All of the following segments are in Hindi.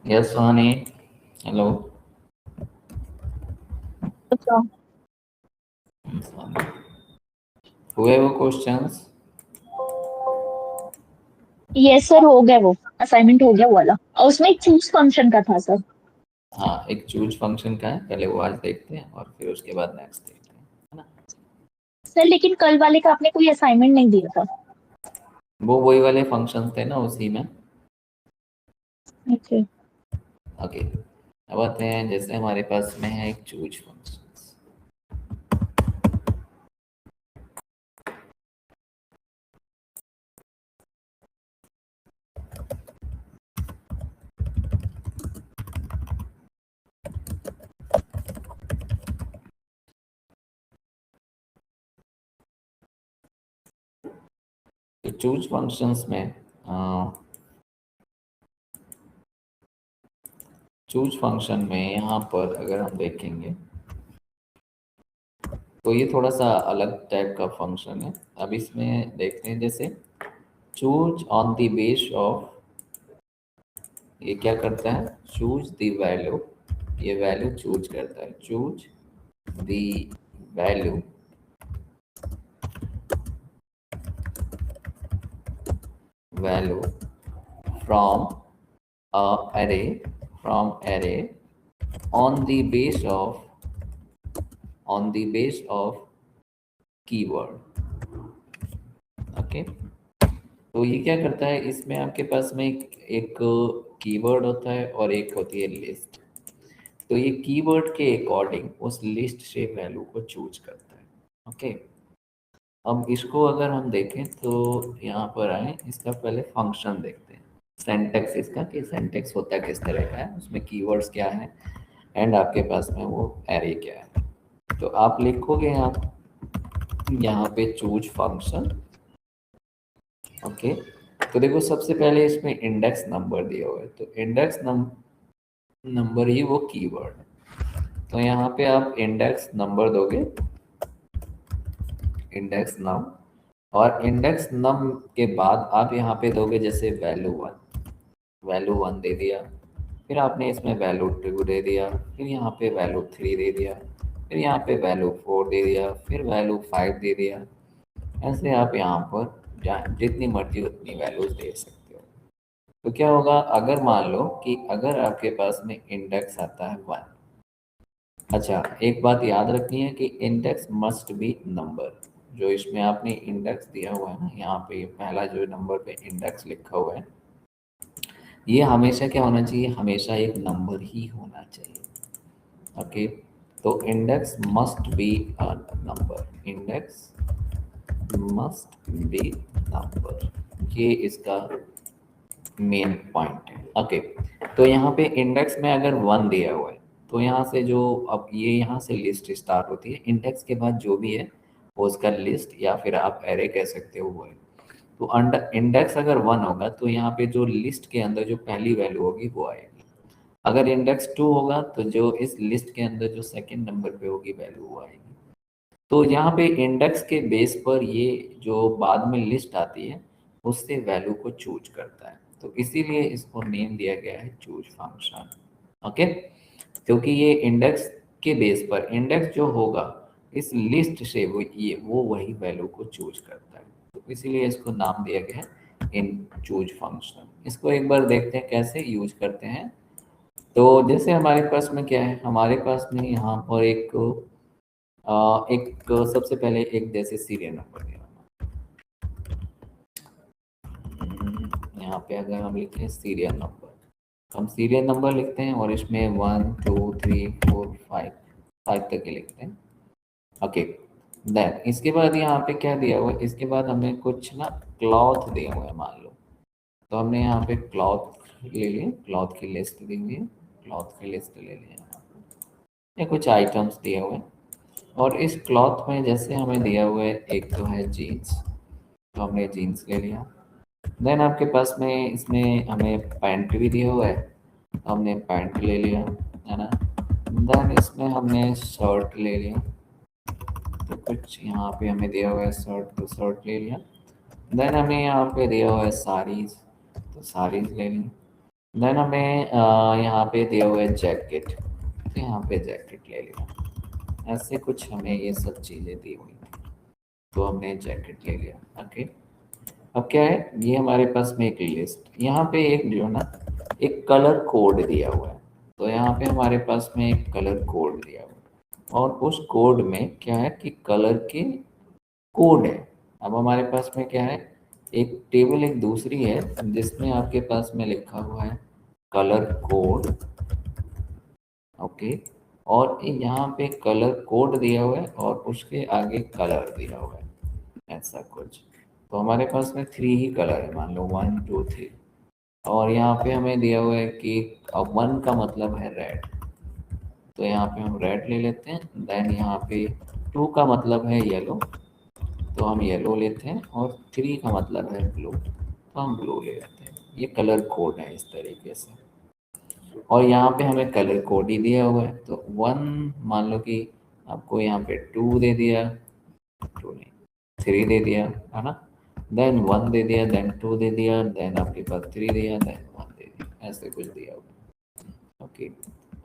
Yes, Swani. Hello. अच्छा। Swani. Whoever questions, yes sir, हो गया वो असाइनमेंट हो गया वो वाला, और उसमें एक चूज फंक्शन का था सर। हाँ एक चूज फंक्शन का है, पहले वो आज देखते हैं और फिर उसके बाद नेक्स्ट देखते हैं, है ना। सर लेकिन कल वाले का आपने कोई असाइनमेंट नहीं दिया था। वो वही वाले फंक्शंस थे ना उसी में। ओके। ओके, अब आते हैं जैसे हमारे पास में है एक चूज फंक्शन। तो चूज फंक्शंस में चूज फंक्शन में यहाँ पर अगर हम देखेंगे तो ये थोड़ा सा अलग टाइप का फंक्शन है। अब इसमें देखते हैं जैसे choose on the base of, ये क्या करता है, चूज द वैल्यू, ये वैल्यू चूज करता है, choose the value value from array array on the base of keyword। Okay, तो ये क्या करता है, इसमें आपके पास में एक कीवर्ड होता है और एक होती है लिस्ट। तो ये कीवर्ड के अकॉर्डिंग उस लिस्ट से वैल्यू को चूज करता है। ओके, अब इसको अगर हम देखें तो यहाँ पर आए, इसका पहले फंक्शन देखते हैं, सेंटेक्स इसका, कि सेंटेक्स होता किस तरह का है, उसमें कीवर्ड्स क्या है एंड आपके पास में वो एरे क्या है। तो आप लिखोगे यहाँ पे चूज फंक्शन। ओके, तो देखो सबसे पहले इसमें इंडेक्स नंबर दिया हुआ है, तो इंडेक्स नंबर ही वो कीवर्ड है। तो यहाँ पे आप इंडेक्स नंबर दोगे, इंडेक्स नम, और इंडेक्स नम के बाद आप यहाँ पे दोगे जैसे वैल्यू वन दे दिया, फिर आपने इसमें वैल्यू टू दे दिया, फिर यहाँ पे वैल्यू थ्री दे दिया, फिर यहाँ पे वैल्यू फोर दे दिया, फिर वैल्यू फाइव दे दिया। ऐसे आप यहाँ पर जितनी मर्जी उतनी वैल्यूज दे सकते हो। तो क्या होगा, अगर मान लो कि अगर आपके पास में इंडेक्स आता है वन, अच्छा एक बात याद रखनी है कि इंडेक्स मस्ट बी नंबर। जो इसमें आपने इंडेक्स दिया हुआ है ना, यहाँ पे पहला जो नंबर पे इंडेक्स लिखा हुआ है, ये हमेशा क्या होना चाहिए, हमेशा एक नंबर ही होना चाहिए। ओके, तो index must be a number, index must be number, ये इसका मेन पॉइंट है। ओके, तो यहाँ पे इंडेक्स में अगर वन दिया हुआ है तो यहाँ से जो, अब ये यहाँ से लिस्ट स्टार्ट होती है, इंडेक्स के बाद जो भी है वो उसका लिस्ट या फिर आप एरे कह सकते हो वो है। तो अंडर इंडेक्स अगर वन होगा तो यहाँ पे जो लिस्ट के अंदर जो पहली वैल्यू होगी वो आएगी। अगर इंडेक्स टू होगा तो जो इस लिस्ट के अंदर जो सेकंड नंबर पे होगी वैल्यू वो आएगी। तो यहाँ पे इंडेक्स के बेस पर ये जो बाद में लिस्ट आती है उससे वैल्यू को चूज करता है, तो इसीलिए इसको नेम दिया गया है चूज फंक्शन। ओके, क्योंकि ये इंडेक्स के बेस पर इंडेक्स जो होगा इस लिस्ट से वो वही वैल्यू को चूज करता है, तो इसीलिए इसको नाम दिया गया है इन चूज फंक्शन। इसको एक बार देखते हैं कैसे यूज करते हैं। तो जैसे हमारे पास में क्या है, हमारे पास में यहाँ पर एक सबसे पहले एक जैसे सीरियल नंबर दिया यहाँ पे, अगर हम लिखें सीरियल नंबर, हम सीरियल नंबर लिखते हैं और इसमें one two three four five, five तक के लिखते हैं। ओके, देन इसके बाद यहाँ पे क्या दिया हुआ है, इसके बाद हमें कुछ ना क्लॉथ दिया हुआ है मान लो, तो हमने यहाँ पे क्लॉथ ले लिए, क्लॉथ की लिस्ट दी हुई है, क्लॉथ की लिस्ट ले लिया यहाँ पे। ये कुछ आइटम्स दिए हुए हैं और इस क्लॉथ में जैसे हमें दिया हुआ है एक तो है जीन्स, तो हमने जीन्स ले लिया। देन आपके पास में इसमें हमें पैंट भी दिया हुआ है, तो हमने पैंट ले लिया, है ना। देन इसमें हमने शर्ट ले लिया, तो कुछ यहाँ पे हमें दिया हुआ है शर्ट, तो शर्ट ले लिया। देन हमें यहाँ पे दिया हुआ है साड़ीज, तो साड़ीज ले ली। देन हमें यहाँ पे दिया हुआ है जैकेट, तो यहाँ पे जैकेट ले लिया। ऐसे कुछ हमें ये सब चीज़ें दी हुई थी, तो हमने जैकेट ले लिया। ओके, अब क्या है, ये हमारे पास में एक लिस्ट, यहाँ पे एक जो ना एक कलर कोड दिया हुआ है। तो यहाँ पे हमारे पास में एक कलर कोड दिया हुआ है, और उस कोड में क्या है कि कलर के कोड है। अब हमारे पास में क्या है, एक टेबल एक दूसरी है जिसमें आपके पास में लिखा हुआ है कलर कोड। ओके, और यहाँ पे कलर कोड दिया हुआ है और उसके आगे कलर दिया हुआ है, ऐसा कुछ। तो हमारे पास में 3 ही कलर है, मान लो 1 2 3। और यहाँ पे हमें दिया हुआ है कि 1 का मतलब है रेड, तो यहाँ पे हम रेड ले लेते हैं। देन यहाँ पे 2 का मतलब है येलो, तो हम येलो लेते हैं। और 3 का मतलब है ब्लू, तो हम ब्लू ले लेते हैं। ये कलर कोड है इस तरीके से। और यहाँ पे हमें कलर कोड ही दिया हुआ है, तो 1 मान लो कि आपको यहाँ पे 2 दे दिया, 2 नहीं 3 दे दिया, है ना। देन 1 दे दिया, देन 2 दे दिया, देन आपके पास 3 दिया, देन 1 दे दिया, ऐसे कुछ दिया हुआ। ओके,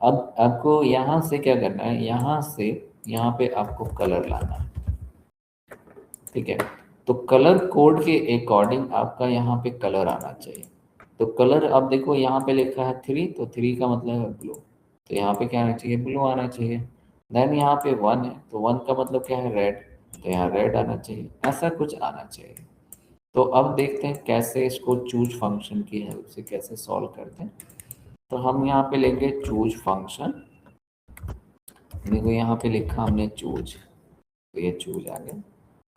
अब आपको यहाँ से क्या करना है, यहाँ से यहाँ पे आपको कलर लाना है, ठीक है। तो कलर कोड के अकॉर्डिंग आपका यहाँ पे कलर आना चाहिए। तो कलर, अब देखो यहाँ पे लिखा है 3, तो 3 का मतलब है ब्लू, तो यहाँ पे क्या आना चाहिए, ब्लू आना चाहिए। देन यहाँ पे 1 है, तो 1 का मतलब क्या है, रेड, तो यहाँ रेड आना चाहिए, ऐसा कुछ आना चाहिए। तो अब देखते हैं कैसे इसको चूज फंक्शन की हेल्प से कैसे सॉल्व करते हैं। तो हम यहाँ पे लेंगे चूज फंक्शन। देखो यहाँ पे लिखा हमने चूज, तो ये चूज आ गया।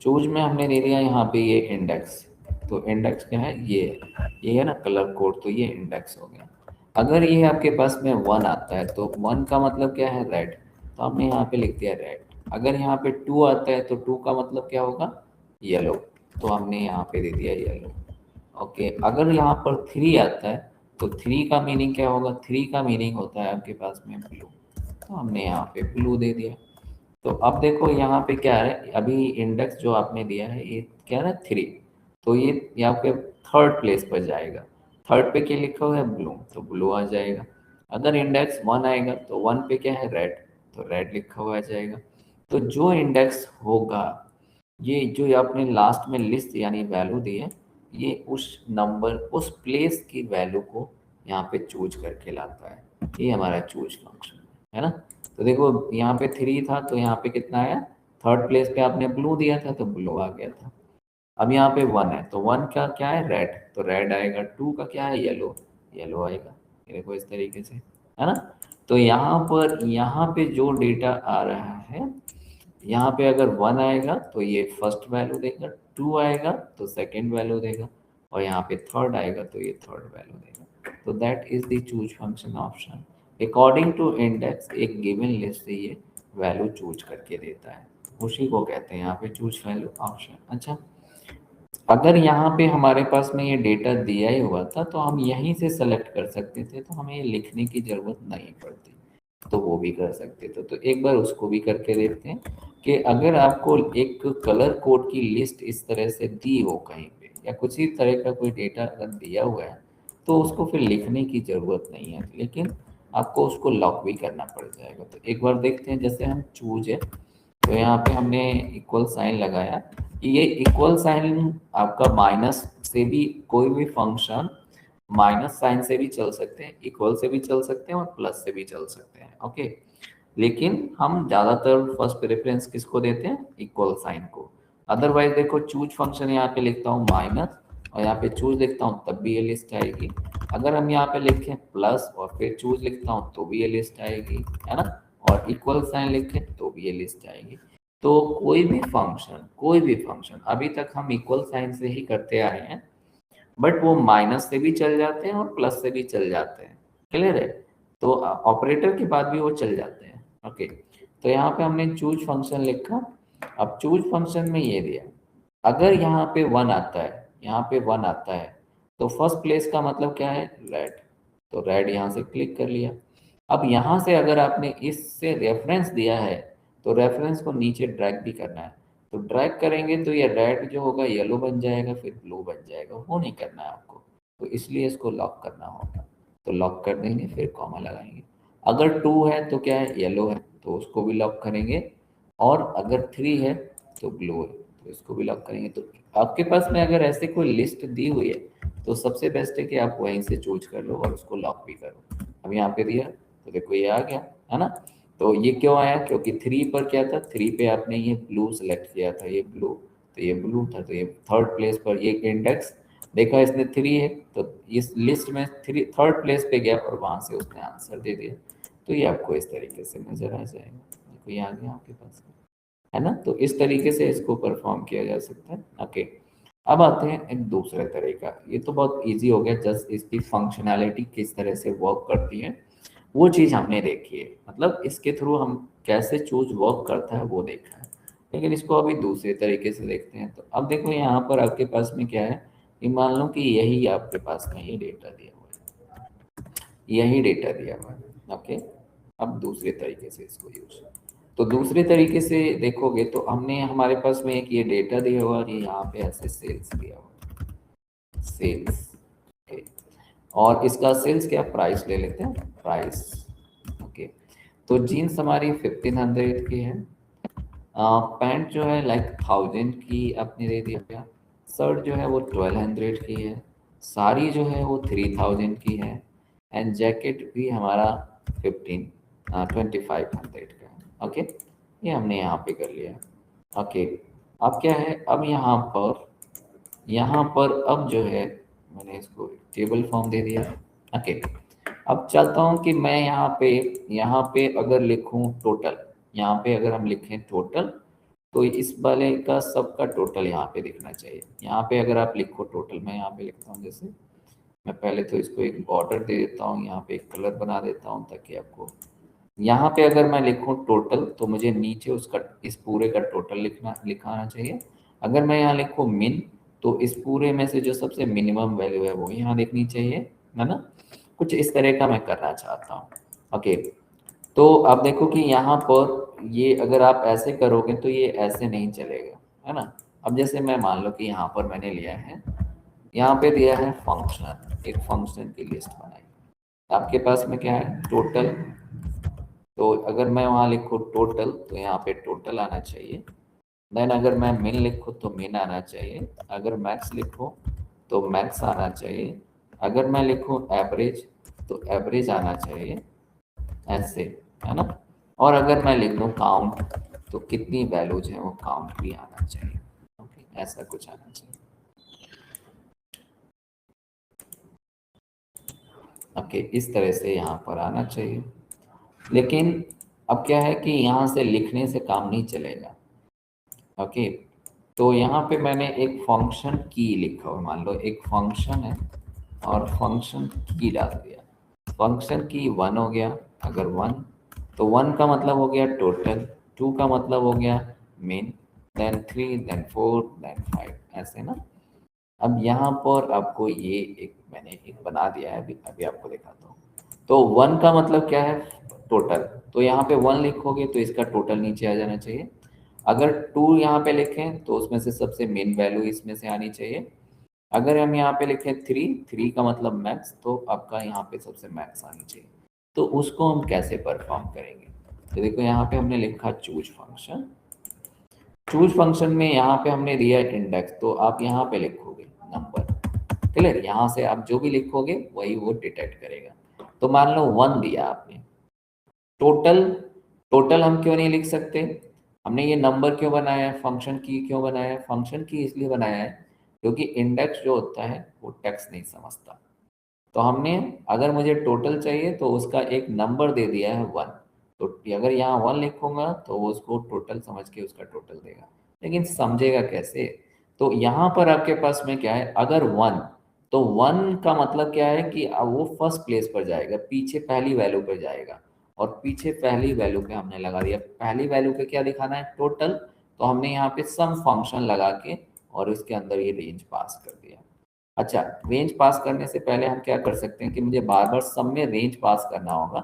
चूज में हमने ले लिया यहाँ पे ये इंडेक्स, तो इंडेक्स क्या है, ये है ना कलर कोड, तो ये इंडेक्स हो गया। अगर ये आपके पास में 1 आता है, तो 1 का मतलब क्या है, रेड, तो हमने यहाँ पे लिख दिया रेड। अगर यहाँ पे 2 आता है, तो 2 का मतलब क्या होगा, येलो, तो हमने यहाँ पे दे दिया येलो। ओके, अगर यहाँ पर 3 आता है, तो 3 का मीनिंग क्या होगा, 3 का मीनिंग होता है आपके पास में ब्लू, तो हमने यहाँ पे ब्लू दे दिया। तो अब देखो यहाँ पे क्या है, अभी इंडेक्स जो आपने दिया है ये क्या है ना 3, तो ये आपके थर्ड प्लेस पर जाएगा। थर्ड पे क्या लिखा हुआ है, ब्लू, तो ब्लू आ जाएगा। अगर इंडेक्स 1 आएगा, तो 1 पे क्या है, रेड, तो रेड लिखा हुआ आ जाएगा। तो जो इंडेक्स होगा, ये जो आपने लास्ट में लिस्ट यानी वैल्यू दी है, ये उस नंबर उस प्लेस की वैल्यू को यहाँ पे चूज करके लाता है। ये हमारा चूज फंक्शन है ना। तो देखो यहाँ पे 3 था, तो यहाँ पे कितना आया, थर्ड प्लेस पे आपने ब्लू दिया था, तो ब्लू आ गया था। अब यहाँ पे 1 है, तो 1 का क्या है, रेड, तो रेड आएगा। 2 का क्या है, येलो, येलो आएगा। ये देखो इस तरीके से, है ना। तो यहाँ पे जो डेटा आ रहा है, यहाँ पे अगर 1 आएगा तो ये फर्स्ट वैल्यू देगा, 2 आएगा तो सेकंड वैल्यू देगा, और यहाँ पे थर्ड आएगा तो ये थर्ड वैल्यू देगा। तो that is the choose function option. According to index एक गिवन लिस्ट से ये वैल्यू चूज करके देता है, उसी को कहते हैं यहाँ पे चूज वैल्यू ऑप्शन। अच्छा, अगर यहाँ पे हमारे पास में ये डेटा दिया ही हुआ था, तो हम यहीं से सेलेक्ट कर सकते थे, तो हमें ये लिखने की जरूरत नहीं पड़ती, तो वो भी कर सकते थे। तो एक बार उसको भी करके देखते हैं कि अगर आपको एक कलर कोड की लिस्ट इस तरह से दी हो कहीं पे, या कुछ ही तरह का कोई डेटा अगर दिया हुआ है, तो उसको फिर लिखने की ज़रूरत नहीं है, लेकिन आपको उसको लॉक भी करना पड़ जाएगा। तो एक बार देखते हैं, जैसे हम चूज है, तो यहाँ पे हमने इक्वल साइन लगाया। ये इक्वल साइन आपका माइनस से भी, कोई भी फंक्शन माइनस साइन से भी चल सकते हैं, इक्वल से भी चल सकते हैं, और प्लस से भी चल सकते हैं। ओके, लेकिन हम ज़्यादातर फर्स्ट प्रेफरेंस किसको देते हैं, इक्वल साइन को। अदरवाइज देखो चूज फंक्शन यहाँ पे लिखता हूँ माइनस, और यहाँ पे चूज लिखता हूँ, तब भी ये लिस्ट आएगी। अगर हम यहाँ पे लिखें प्लस और फिर चूज लिखता हूँ, तो भी ये लिस्ट आएगी, है ना। और इक्वल साइन लिखें तो भी ये लिस्ट आएगी। तो कोई भी फंक्शन अभी तक हम इक्वल साइन से ही करते आए हैं, बट वो माइनस से भी चल जाते हैं और प्लस से भी चल जाते हैं, क्लियर है। तो ऑपरेटर के बाद भी वो चल जाते हैं। ओके, तो यहाँ पे हमने चूज फंक्शन लिखा। अब चूज फंक्शन में ये दिया, अगर यहाँ पे 1 आता है, यहाँ पे 1 आता है, तो फर्स्ट प्लेस का मतलब क्या है, रेड, तो रेड यहाँ से क्लिक कर लिया। अब यहाँ से अगर आपने इससे रेफरेंस दिया है, तो रेफरेंस को नीचे ड्रैग भी करना है, तो ड्रैग करेंगे तो ये रेड जो होगा येलो बन जाएगा, फिर ब्लू बन जाएगा, वो नहीं करना है आपको, तो इसलिए इसको लॉक करना होगा। तो लॉक कर देंगे, फिर कॉमा लगाएंगे। अगर 2 है तो क्या है, येलो है, तो उसको भी लॉक करेंगे। और अगर 3 है तो ब्लू है, तो इसको भी लॉक करेंगे। तो आपके पास में अगर ऐसे कोई लिस्ट दी हुई है तो सबसे बेस्ट है कि आप वहीं से चूज कर लो और उसको लॉक भी करो। अब यहाँ पे दिया तो देखो ये आ गया, है ना। तो ये क्यों आया, क्योंकि 3 पर क्या था, 3 पे आपने ये ब्लू सेलेक्ट किया था, ये ब्लू, तो ये ब्लू था, तो ये थर्ड प्लेस पर ये इंडेक्स देखा इसने 3 है, तो इस लिस्ट में थर्ड प्लेस पे गया और वहां से उसने आंसर दे दिया। तो ये आपको इस तरीके से नजर आ जाएगा, देखो ये आ गया आपके पास, है ना। तो इस तरीके से इसको परफॉर्म किया जा सकता है। ओके, अब आते हैं एक दूसरे तरीका। ये तो बहुत इजी हो गया, जस्ट इसकी फंक्शनैलिटी किस तरह से वर्क करती है वो चीज़ हमने देखी है, मतलब इसके थ्रू हम कैसे चूज वर्क करता है वो देखा है। लेकिन इसको अभी दूसरे तरीके से देखते हैं। तो अब देखो यहाँ पर आपके पास में क्या है, कि मान लो कि यही आपके पास में ये डेटा दिया हुआ है, यही डेटा दिया हुआ है। ओके, अब दूसरे तरीके से इसको यूज, तो दूसरे तरीके से देखोगे तो हमने हमारे पास में एक ये डेटा दिया हुआ और ये यहाँ पे ऐसे सेल्स दिया हुआ, सेल्स। ओके, और इसका सेल्स क्या प्राइस ले लेते हैं, प्राइस। ओके, तो जीन्स हमारी 1500 की है, पैंट जो है लाइक 1000 की आपने दे दिया, शर्ट जो है वो 1200 की है, साड़ी जो है वो 3000 की है, एंड जैकेट भी हमारा 2500 का है। ओके, ये हमने यहाँ पे कर लिया। ओके, अब क्या है, अब यहाँ पर अब जो है मैंने इसको टेबल फॉर्म दे दिया। ओके, अब चाहता हूँ कि मैं यहाँ पे अगर लिखूँ टोटल, यहाँ पे अगर हम लिखें टोटल, तो इस वाले का सबका टोटल यहाँ पे दिखना चाहिए। यहाँ पे अगर आप लिखो टोटल, मैं यहाँ पे लिखता हूँ, जैसे मैं पहले तो इसको एक बॉर्डर दे देता हूँ, यहाँ पे एक कलर बना देता हूँ ताकि आपको, यहाँ पे अगर मैं लिखूँ टोटल तो मुझे नीचे उसका इस पूरे का टोटल लिखाना चाहिए। अगर मैं यहाँ लिखूँ मिन, तो इस पूरे में से जो सबसे मिनिमम वैल्यू है वो यहाँ लिखनी चाहिए, है ना। कुछ इस तरह का मैं करना चाहता हूँ। ओके, तो आप देखो कि यहाँ पर ये अगर आप ऐसे करोगे तो ये ऐसे नहीं चलेगा, है ना। अब जैसे मैं मान लो कि यहाँ पर मैंने लिया है, यहाँ पे दिया है फंक्शन, एक फंक्शन की लिस्ट बनाई, आपके पास में क्या है टोटल, तो अगर मैं वहाँ लिखूँ टोटल तो यहाँ पे टोटल आना चाहिए। देन अगर मैं मिन लिखूँ तो मिन आना चाहिए, अगर मैक्स लिखूँ तो मैक्स आना चाहिए, अगर मैं लिखूँ एवरेज तो एवरेज आना चाहिए, ऐसे, है ना। और अगर मैं लिख दूँ काउंट तो कितनी वैल्यूज हैं वो काउंट भी आना चाहिए। ओके, ऐसा कुछ आना चाहिए। ओके, इस तरह से यहाँ पर आना चाहिए। लेकिन अब क्या है कि यहाँ से लिखने से काम नहीं चलेगा। ओके, तो यहाँ पे मैंने एक फंक्शन की लिखा हुआ, मान लो एक फंक्शन है और फंक्शन की डाल दिया, फंक्शन की 1 हो गया, अगर 1 तो 1 का मतलब हो गया टोटल, 2 का मतलब हो गया मेन, देन 3, देन 4, देन 5, ऐसे ना। अब यहाँ पर आपको ये एक मैंने एक बना दिया है, अभी अभी आपको दिखाता हूँ। तो 1 का मतलब क्या है, टोटल, तो यहाँ पे 1 लिखोगे तो इसका टोटल नीचे आ जाना चाहिए। अगर 2 यहाँ पे लिखें तो उसमें से सबसे मेन वैल्यू इसमें से आनी चाहिए। अगर हम यहाँ पे लिखें 3 का मतलब मैक्स, तो आपका यहाँ पे सबसे मैक्स आनी चाहिए। तो उसको हम कैसे परफॉर्म करेंगे, तो देखो यहाँ पे हमने लिखा चूज फंक्शन, चूज फंक्शन में यहाँ पे हमने दिया इंडेक्स, तो आप यहाँ पे लिखोगे नंबर, क्लियर, यहाँ से आप जो भी लिखोगे वही वो डिटेक्ट करेगा। तो मान लो 1 दिया आपने, टोटल, टोटल हम क्यों नहीं लिख सकते, हमने ये नंबर क्यों बनाया है, फंक्शन की क्यों बनाया है, फंक्शन की इसलिए बनाया है क्योंकि इंडेक्स जो होता है वो टेक्स्ट नहीं समझता। तो हमने, अगर मुझे टोटल चाहिए तो उसका एक नंबर दे दिया है 1, तो अगर यहाँ 1 लिखूंगा तो वो उसको टोटल समझ के उसका टोटल देगा। लेकिन समझेगा कैसे, तो यहाँ पर आपके पास में क्या है, अगर 1, तो 1 का मतलब क्या है कि अब वो फर्स्ट प्लेस पर जाएगा, पीछे पहली वैल्यू पर जाएगा, और पीछे पहली वैल्यू पे हमने लगा दिया, पहली वैल्यू पे क्या दिखाना है टोटल, तो हमने यहाँ पे सम फंक्शन लगा के और इसके अंदर ये रेंज पास कर दिया। अच्छा, रेंज पास करने से पहले हम क्या कर सकते हैं कि मुझे बार बार सब में रेंज पास करना होगा,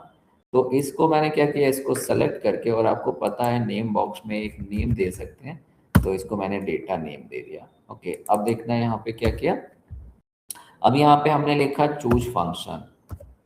तो इसको मैंने क्या किया, इसको सेलेक्ट करके, और आपको पता है नेम बॉक्स में एक नेम दे सकते हैं, तो इसको मैंने डेटा नेम दे दिया। ओके, अब देखना है यहाँ पे क्या किया, अब यहाँ पे हमने लिखा चूज फंक्शन,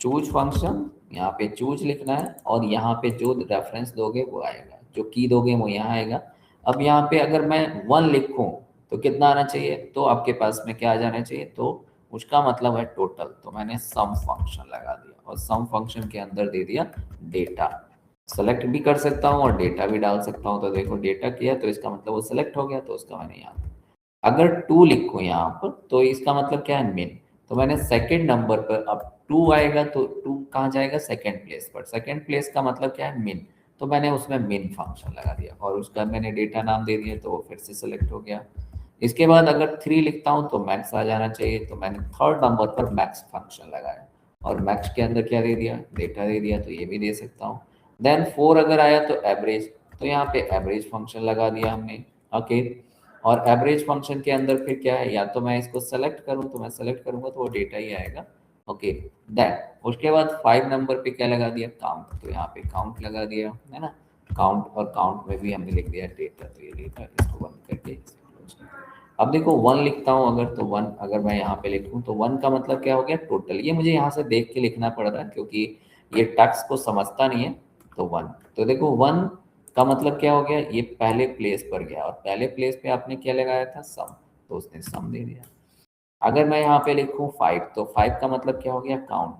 चूज फंक्शन, यहाँ पे चूज लिखना है और यहाँ पे जो रेफरेंस दोगे वो आएगा, जो की दोगे वो यहाँ आएगा। अब यहाँ पे अगर मैं 1 लिखूं तो कितना आना चाहिए, तो आपके पास में क्या आ जाना चाहिए, तो उसका मतलब है टोटल। तो मैंने सम फंक्शन लगा दिया और सम फंक्शन के अंदर दे दिया डेटा। सेलेक्ट भी कर सकता हूँ और डेटा भी डाल सकता हूँ। तो देखो डेटा किया तो इसका मतलब वो सेलेक्ट हो गया, तो उसका मैंने यहाँ अगर 2 लिखूं यहाँ पर तो इसका मतलब क्या है, मिन। तो मैंने सेकंड नंबर पर अब 2 आएगा तो 2 कहाँ जाएगा, सेकंड प्लेस पर। सेकंड प्लेस का मतलब क्या है, मिन। तो मैंने उसमें मिन फंक्शन लगा दिया और उसका मैंने डेटा नाम दे दिया, तो वो फिर से सेलेक्ट हो गया। इसके बाद अगर 3 लिखता हूँ तो मैक्स आ जाना चाहिए, तो मैंने थर्ड नंबर पर मैक्स फंक्शन लगाया और मैक्स के अंदर क्या दे दिया, डेटा दे दिया। तो ये भी दे सकता हूँ। देन 4 अगर आया तो एवरेज, तो यहाँ पे एवरेज फंक्शन लगा दिया हमने। ओके। और एवरेज फंक्शन के अंदर फिर क्या है, या तो मैं इसको सेलेक्ट करूं, तो मैं सेलेक्ट करूंगा तो वो डेटा ही आएगा। ओके। देन उसके बाद 5 नंबर पे क्या लगा दिया, काउंट। तो यहाँ पे काउंट लगा दिया है ना, काउंट। और काउंट में भी हमने लिख दिया डेटा। तो ये डेटा इसको बंद करके अब देखो 1 लिखता हूँ अगर, तो 1 अगर मैं यहाँ पे लिखूँ तो 1 का मतलब क्या हो गया, टोटल। ये मुझे यहाँ से देख के लिखना पड़ रहा है क्योंकि ये टैक्स को समझता नहीं है। तो 1, तो देखो 1 का मतलब क्या हो गया, ये पहले प्लेस पर गया और पहले प्लेस पे आपने क्या लगाया था, सम। तो उसने सम दे दिया। अगर मैं यहाँ पे लिखूँ 5, तो 5 का मतलब क्या हो गया, काउंट।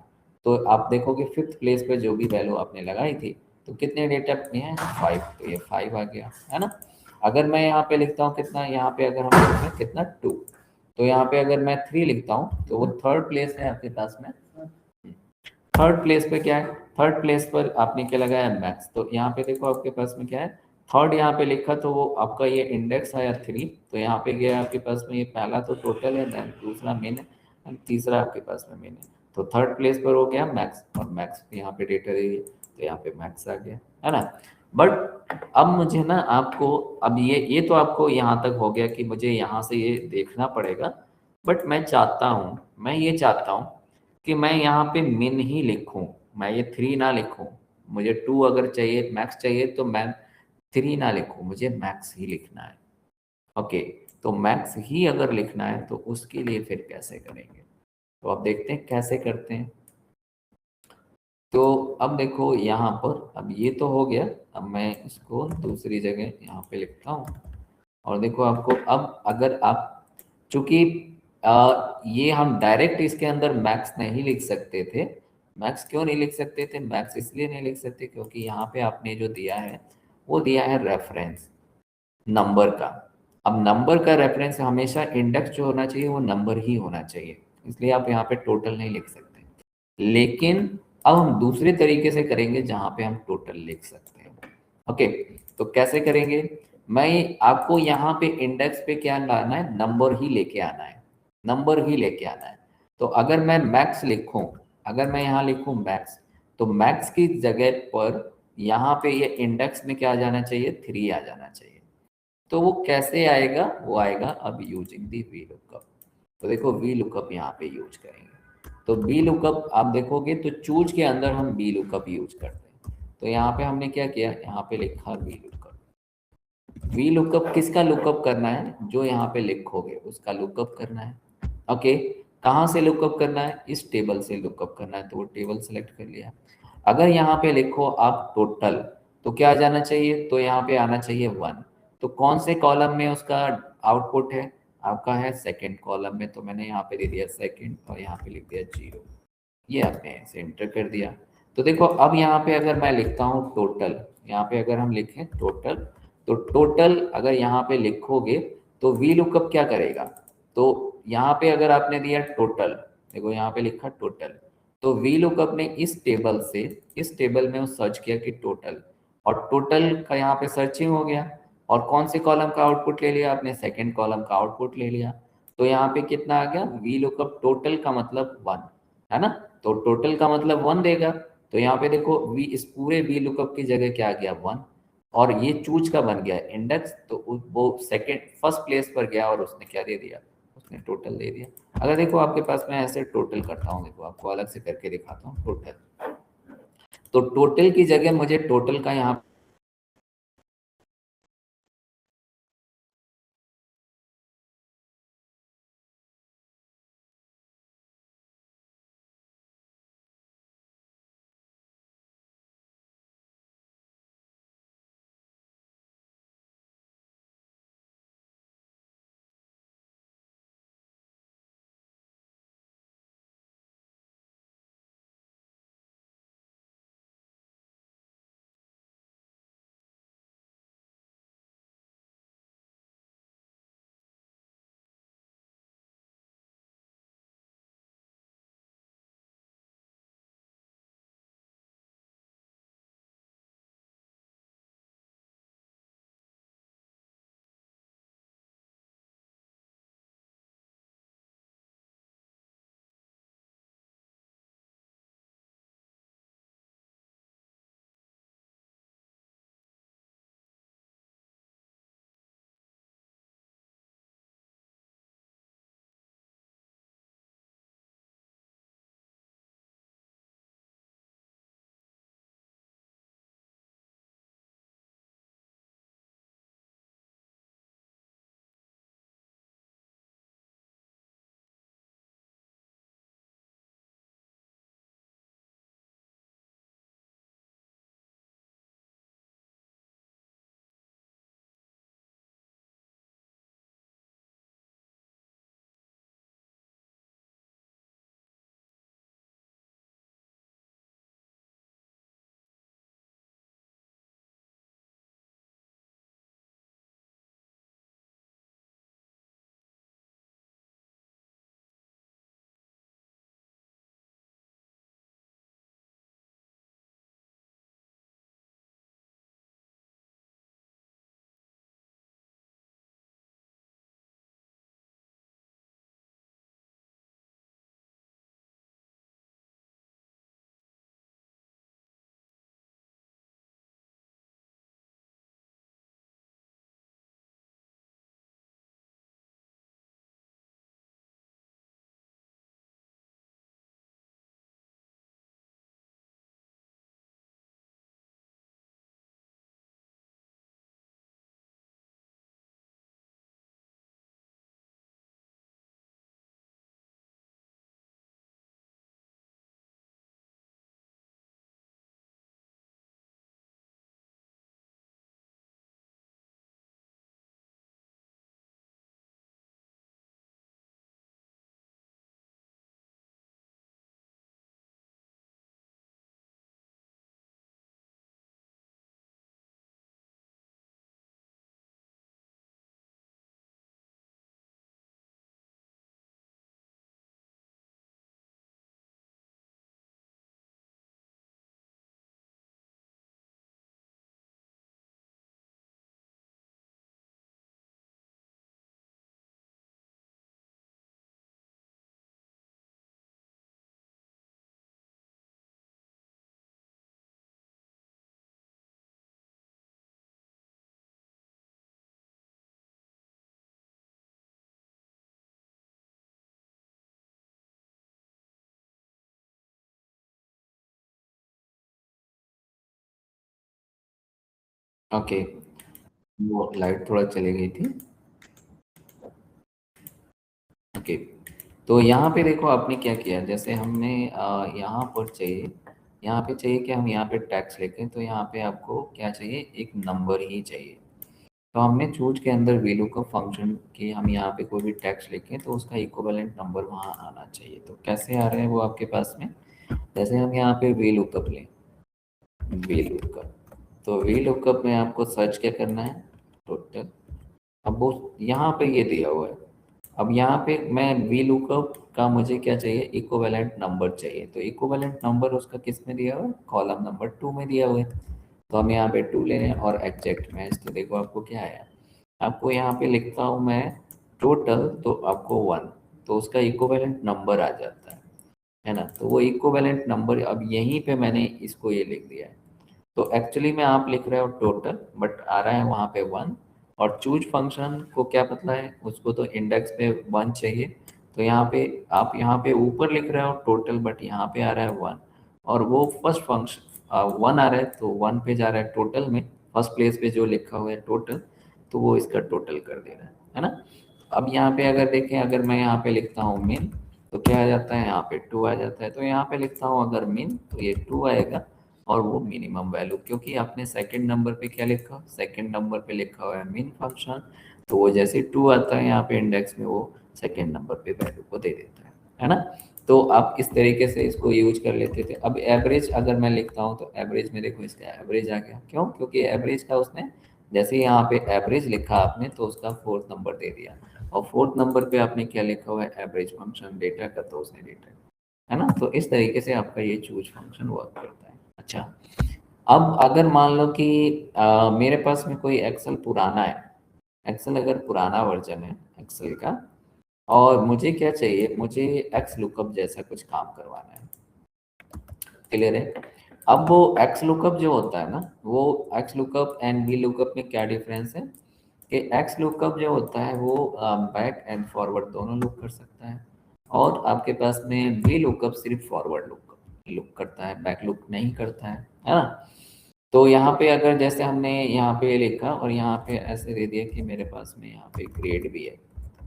तो आप देखोगे 5th प्लेस पे जो भी वैल्यू आपने लगाई थी, तो कितने डेटा में है, 5। तो ये 5 आ गया है ना। अगर मैं यहाँ पे लिखता हूँ कितना, यहाँ पे अगर हम लिखते हैं कितना, 2। तो यहाँ पे अगर मैं 3 लिखता हूँ तो वो थर्ड प्लेस है आपके पास में। थर्ड प्लेस पे क्या है, थर्ड प्लेस पर आपने क्या लगाया, मैक्स। तो यहाँ पे देखो आपके पास में क्या है, थर्ड यहाँ पे लिखा तो वो आपका ये इंडेक्स आया 3। तो यहाँ पे गया आपके पास में, ये पहला तो टोटल है, देन दूसरा मेन है, एंड तीसरा आपके पास में मेन है। तो थर्ड प्लेस पर हो गया मैक्स, और मैक्स यहाँ पे डेटा दे दिया, तो यहाँ पे मैक्स आ गया, है ना। बट अब मुझे ना आपको, अब ये तो आपको यहाँ तक हो गया कि मुझे यहाँ से ये देखना पड़ेगा। बट मैं चाहता हूँ, मैं ये चाहता हूँ कि मैं यहाँ पे मिन ही लिखूं, मैं ये 3 ना लिखूं। मुझे 2 अगर चाहिए, मैक्स चाहिए, तो मैं 3 ना लिखूं, मुझे मैक्स ही लिखना है। ओके। तो मैक्स ही अगर लिखना है तो उसके लिए फिर कैसे करेंगे, तो अब देखते हैं कैसे करते हैं। तो अब देखो यहाँ पर, अब ये तो हो गया। अब मैं इसको दूसरी जगह यहाँ पे लिखता हूँ और देखो आपको, अब अगर आप, चूंकि ये हम डायरेक्ट इसके अंदर मैक्स नहीं लिख सकते थे। मैक्स क्यों नहीं लिख सकते थे, मैक्स इसलिए नहीं लिख सकते क्योंकि यहाँ पे आपने जो दिया है वो दिया है रेफरेंस नंबर का। अब नंबर का रेफरेंस हमेशा, इंडेक्स जो होना चाहिए वो नंबर ही होना चाहिए, इसलिए आप यहाँ पे टोटल नहीं लिख सकते। लेकिन अब हम दूसरे तरीके से करेंगे जहाँ पे हम टोटल लिख सकते हैं। ओके। तो कैसे करेंगे, मैं आपको यहाँ पे इंडेक्स पे क्या लाना है, नंबर ही लेके आना है, नंबर ही लेके आना है। तो अगर मैं मैक्स लिखूं, अगर मैं यहाँ लिखूं मैक्स, तो मैक्स की जगह पर यहाँ पे ये इंडेक्स में क्या आ जाना चाहिए, 3 आ जाना चाहिए। तो वो कैसे आएगा, वो आएगा अब यूजिंग दी वी लुकअप। तो देखो वी लुकअप यहाँ पे यूज करेंगे। तो वी लुकअप आप देखोगे तो चूज के अंदर हम वी लुकअप यूज करते हैं। तो यहाँ पे हमने क्या किया, यहाँ पे लिखा वी लुकअप। वी लुकअप किसका लुकअप करना है, जो यहाँ पे लिखोगे उसका लुकअप करना है। ओके। कहाँ से लुकअप करना है, इस टेबल से लुकअप करना है, तो वो टेबल सेलेक्ट कर लिया। अगर यहाँ पे लिखो आप टोटल, तो क्या आ जाना चाहिए, तो यहाँ पे आना चाहिए 1। तो कौन से कॉलम में उसका आउटपुट है, आपका है सेकंड कॉलम में। तो मैंने यहाँ पे दे दिया सेकंड और यहाँ पे लिख दिया 0। ये आपने ऐसे एंटर कर दिया। तो देखो अब यहाँ पे अगर मैं लिखता हूँ टोटल, यहाँ पे अगर हम लिखें टोटल, तो टोटल अगर यहाँ पे लिखोगे तो वी लुकअप क्या करेगा, तो यहाँ पे अगर आपने दिया टोटल, देखो यहाँ पे लिखा टोटल, तो वी लुकअप ने इस टेबल से, इस टेबल में वो सर्च किया कि टोटल, और टोटल का यहाँ पे सर्चिंग हो गया। और कौन से कॉलम का आउटपुट ले लिया आपने, सेकंड कॉलम का आउटपुट ले लिया। तो यहाँ पे कितना आ गया, वी लुकअप टोटल का मतलब 1, है ना। तो टोटल का मतलब 1 देगा। तो यहाँ पे देखो वी, इस पूरे वी लुकअप की जगह क्या आ गया, 1। और ये चूज का बन गया इंडेक्स, तो वो सेकंड फर्स्ट प्लेस पर गया और उसने क्या दे दिया, उसने टोटल दे दिया। अगर देखो आपके पास मैं ऐसे टोटल करता हूँ, देखो आपको अलग से करके दिखाता हूँ टोटल। तो टोटल की जगह मुझे टोटल का यहाँ ओके, वो लाइट थोड़ा चली गई थी। ओके, तो यहाँ पे देखो आपने क्या किया, जैसे हमने यहाँ पर चाहिए, यहाँ पे चाहिए कि हम यहाँ पे टैक्स लिखें, तो यहाँ पे आपको क्या चाहिए, एक नंबर ही चाहिए। तो हमने चूज के अंदर VLOOKUP फंक्शन की हम यहाँ पे कोई भी टेक्स्ट लिखें तो उसका इक्विवेलेंट नंबर वहाँ आना चाहिए। तो कैसे आ रहे हैं वो आपके पास में, जैसे हम यहाँ पे VLOOKUP लें, VLOOKUP, तो VLOOKUP में आपको सर्च क्या करना है, टोटल। अब वो यहाँ पे ये दिया हुआ है, अब यहाँ पे मैं VLOOKUP का मुझे क्या चाहिए, इक्विवेलेंट नंबर चाहिए। तो इक्विवेलेंट नंबर उसका किस में दिया हुआ है, कॉलम नंबर 2 में दिया हुआ है। तो हम यहाँ पे 2 ले रहे हैं और एग्जैक्ट मैच, तो देखो आपको क्या आया, आपको यहाँ पे लिखता हूँ मैं टोटल, तो आपको 1, तो उसका इक्विवेलेंट नंबर आ जाता है ना। तो वो इक्विवेलेंट नंबर अब यहीं पे मैंने इसको ये लिख दिया है। तो एक्चुअली में आप लिख रहे हो टोटल, बट आ रहा है वहाँ पे 1, और चूज फंक्शन को क्या पता है, उसको तो इंडेक्स पे 1 चाहिए। तो यहाँ पे आप यहाँ पे ऊपर लिख रहे हो टोटल, बट यहाँ पे आ रहा है 1, और वो फर्स्ट फंक्शन 1 आ रहा है, तो 1 पे जा रहा है टोटल में, फर्स्ट प्लेस पे जो लिखा हुआ है टोटल, तो वो इसका टोटल कर दे रहा है ना। अब यहाँ पे अगर देखें, अगर मैं यहाँ पे लिखता हूँ मिन, तो क्या आ जाता है, यहाँ पे 2 आ जाता है। तो यहाँ पे लिखता हूँ अगर मिन, तो ये 2 आएगा, और वो मिनिमम वैल्यू, क्योंकि आपने सेकंड नंबर पे क्या लिखा, सेकंड नंबर पे लिखा हुआ है मिन फंक्शन, तो वो जैसे 2 आता है यहाँ पे इंडेक्स में, वो सेकंड नंबर पे वैल्यू को दे देता है ना। तो आप इस तरीके से इसको यूज कर लेते थे। अब एवरेज अगर मैं लिखता हूँ, तो एवरेज में देखो इसका एवरेज आ गया, क्यों, क्योंकि एवरेज का उसने जैसे यहाँ पे एवरेज लिखा आपने, तो उसका 4th नंबर दे दिया, और 4th नंबर पे आपने क्या लिखा हुआ है, एवरेज फंक्शन डेटा का, तो उसने डेटा, है ना। तो इस तरीके से आपका ये चूज फंक्शन वर्क करता है। अच्छा, अब अगर मान लो कि मेरे पास में कोई एक्सेल पुराना है, एक्सेल अगर पुराना वर्जन है एक्सेल का, और मुझे क्या चाहिए, मुझे एक्स लुकअप जैसा कुछ काम करवाना है, क्लियर है। अब वो एक्स लुकअप जो होता है ना, वो x lookup and V lookup में क्या डिफरेंस है, कि एक्स लुकअप जो होता है वो बैक एंड फॉरवर्ड दोनों लुक कर सकता है, और आपके पास में वी लुकअप सिर्फ फॉरवर्ड लुक लुक करता है, बैक लुक नहीं करता है ना। तो यहाँ पे अगर जैसे हमने यहाँ पे लिखा और यहाँ पे ऐसे दे दिया कि मेरे पास में यहाँ पे ग्रेड भी है,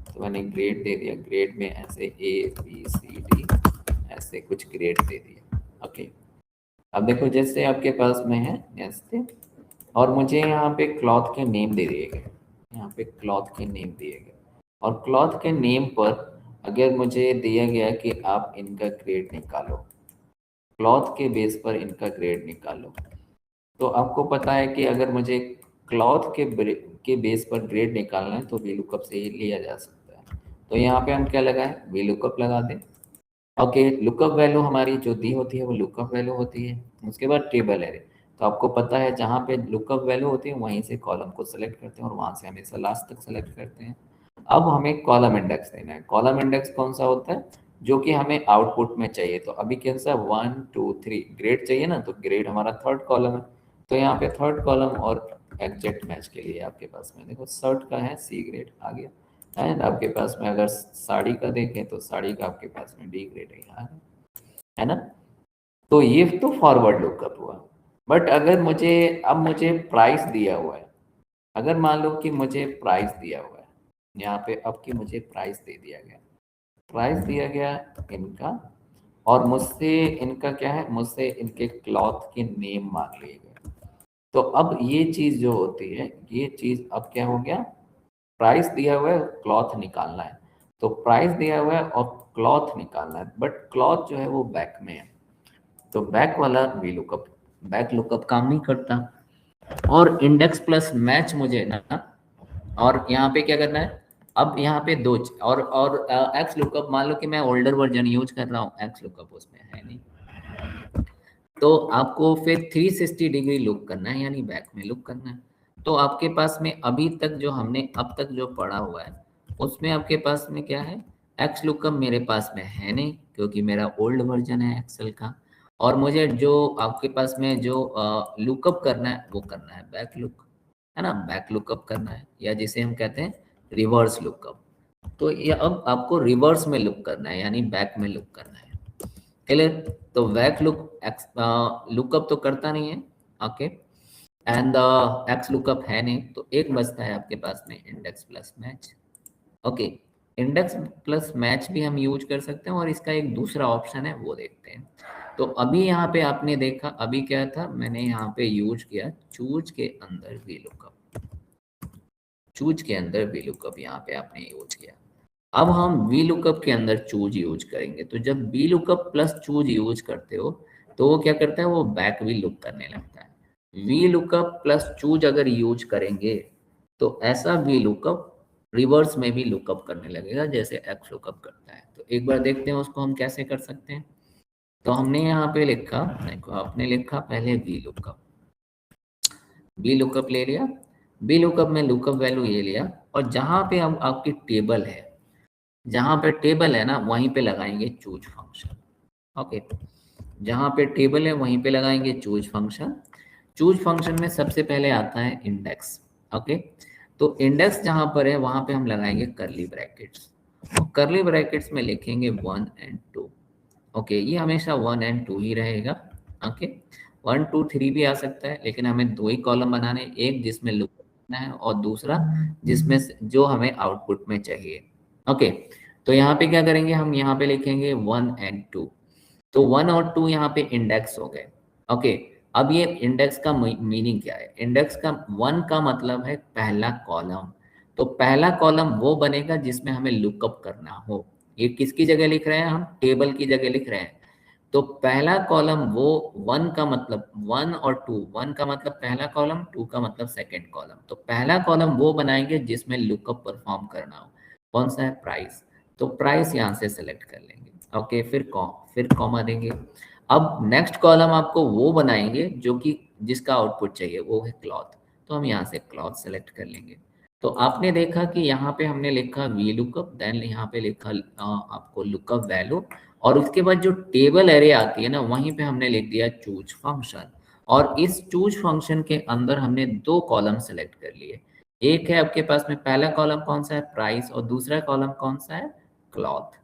तो मैंने ग्रेड दे दिया, ग्रेड में ऐसे ABCD ऐसे कुछ ग्रेड दे दिया। ओके, अब देखो जैसे आपके पास में है ऐसे, और मुझे यहाँ पे क्लॉथ के नेम दे दिए गए, यहाँ पे क्लॉथ के नेम दिए गए, और क्लॉथ के नेम पर अगर मुझे दिया गया कि आप इनका ग्रेड निकालो, क्लॉथ के बेस पर इनका ग्रेड निकालो, तो आपको पता है कि अगर मुझे क्लॉथ के बेस पर ग्रेड निकालना है, तो VLOOKUP से ही लिया जा सकता है। तो यहाँ पे हम क्या लगाएं, VLOOKUP लगा दें। ओके, लुकअप वैल्यू हमारी जो दी होती है वो लुकअप वैल्यू होती है। उसके बाद टेबल एरे, तो आपको पता है जहाँ पे लुकअप वैल्यू होती है वहीं से कॉलम को सेलेक्ट करते हैं, और वहां से हमेशा लास्ट तक सेलेक्ट करते हैं। अब हमें कॉलम इंडेक्स देना है। कॉलम इंडेक्स कौन सा होता है, जो कि हमें आउटपुट में चाहिए। तो अभी कौन सा 1 2 3 ग्रेड चाहिए ना, तो ग्रेड हमारा थर्ड कॉलम है। तो यहाँ पे थर्ड कॉलम और एग्जैक्ट मैच के लिए आपके पास में देखो शर्ट का है C ग्रेड आ गया, एंड आपके पास में अगर साड़ी का देखें तो साड़ी का आपके पास में D ग्रेड है यहाँ है ना। तो ये तो फॉरवर्ड लुकअप हुआ। बट अगर मुझे अब मुझे प्राइस दिया हुआ है, अगर मान लो कि मुझे प्राइस दिया हुआ है यहाँ पे, अब कि मुझे प्राइस दे दिया गया, प्राइस दिया गया इनका, और मुझसे इनका क्या है, मुझसे इनके क्लॉथ के नेम मांग लिए गए। तो अब ये चीज जो होती है, ये चीज अब क्या हो गया, प्राइस दिया हुआ है, क्लॉथ निकालना है। तो प्राइस दिया हुआ है और क्लॉथ निकालना है, बट क्लॉथ जो है वो बैक में है, तो बैक वाला वी लुकअप, बैक लुकअप काम नहीं करता। और इंडेक्स प्लस मैच मुझे ना, और यहाँ पे क्या करना है, अब यहाँ पे और एक्स लुकअप, मान लो कि मैं ओल्डर वर्जन यूज कर रहा हूँ, एक्स लुकअप उसमें है नहीं, तो आपको फिर 360 डिग्री लुक करना है, यानी बैक में लुक करना है। तो आपके पास में अभी तक जो हमने अब तक जो पढ़ा हुआ है, उसमें आपके पास में क्या है, एक्स लुकअप मेरे पास में है नहीं, क्योंकि मेरा ओल्ड वर्जन है एक्सेल का। और मुझे जो आपके पास में जो लुकअप करना है, वो करना है बैक लुक, है ना, बैक लुकअप करना है, या जिसे हम कहते हैं रिवर्स लुकअप। तो ये अब आपको रिवर्स में लुक करना है, यानी बैक में लुक करना है, क्लियर। तो बैक लुक लुकअप तो करता नहीं है। ओके, एंड एक्स लुकअप है नहीं, तो एक बचता है आपके पास में index plus match. Okay, index plus match भी हम यूज कर सकते हैं और इसका एक दूसरा ऑप्शन है वो देखते हैं। तो अभी यहाँ पे आपने देखा, अभी क्या था, मैंने यहाँ पे यूज किया चूज के अंदर वी लुकअप, चूज के अंदर वी लुकअप यहाँ पे आपने यूज किया। अब हम वी लुकअप के अंदर चूज यूज करेंगे, तो जब V lookup plus choose use करते हो तो वो क्या करता है, वो बैक वी लुक करने लगता है। वी लुकअप प्लस चूज अगर यूज करेंगे तो ऐसा वी लुकअप रिवर्स में भी लुकअप करने लगेगा जैसे एक्स लुकअप करता है। तो एक बार देखते हैं उसको हम कैसे कर सकते हैं। तो हमने यहाँ पे लिखा, देखो आपने लिखा पहले वी लुकअप, वी लुकअप ले लिया, वी लुकअप में लुकअप वैल्यू ये लिया, और जहाँ पे अब आपकी टेबल है, जहाँ पे टेबल है ना वहीं पे लगाएंगे चूज फंक्शन। ओके, जहाँ पे टेबल है वहीं पे लगाएंगे चूज फंक्शन। चूज फंक्शन में सबसे पहले आता है इंडेक्स। ओके, तो इंडेक्स जहाँ पर है वहाँ पे हम लगाएंगे करली ब्रैकेट्स, और करली ब्रैकेट्स में लिखेंगे 1 and 2। ओके, ये हमेशा 1 and 2 ही रहेगा। ओके, 1 2 3 भी आ सकता है, लेकिन हमें दो ही कॉलम बनाने, एक जिसमें लुक करना है और दूसरा जिसमें जो हमें आउटपुट में चाहिए। ओके, तो यहाँ पे क्या करेंगे, हम यहाँ पे लिखेंगे 1 and 2। तो 1 और 2 यहाँ पे इंडेक्स हो गए। ओके, अब ये इंडेक्स का मीनिंग क्या है, इंडेक्स का 1 का मतलब है पहला कॉलम। तो पहला कॉलम वो बनेगा जिसमें हमें लुकअप करना हो। ये किसकी जगह लिख रहे हैं, हम टेबल की जगह लिख रहे हैं। तो पहला कॉलम वो 1 का मतलब 1 और 2, 1 का मतलब पहला कॉलम, 2 का मतलब सेकंड कॉलम। तो पहला कॉलम वो बनाएंगे जिसमें लुकअप परफॉर्म करना हो। कौन सा है, प्राइस। तो प्राइस यहाँ से सेलेक्ट कर लेंगे। ओके, फिर कॉमा देंगे। अब नेक्स्ट कॉलम आपको वो बनाएंगे जो कि जिसका आउटपुट चाहिए, वो है क्लॉथ। तो हम यहाँ से क्लॉथ सेलेक्ट कर लेंगे। तो आपने देखा कि यहाँ पे हमने लिखा वी लुकअप, देन यहाँ पे लिखा आपको लुकअप वैल्यू, और उसके बाद जो टेबल एरे आती है ना वहीं पे हमने लिख दिया चूज फंक्शन। और इस चूज फंक्शन के अंदर हमने दो कॉलम सेलेक्ट कर लिए। एक है आपके पास में, पहला कॉलम कौन सा है, प्राइस, और दूसरा कॉलम कौन सा है, क्लॉथ।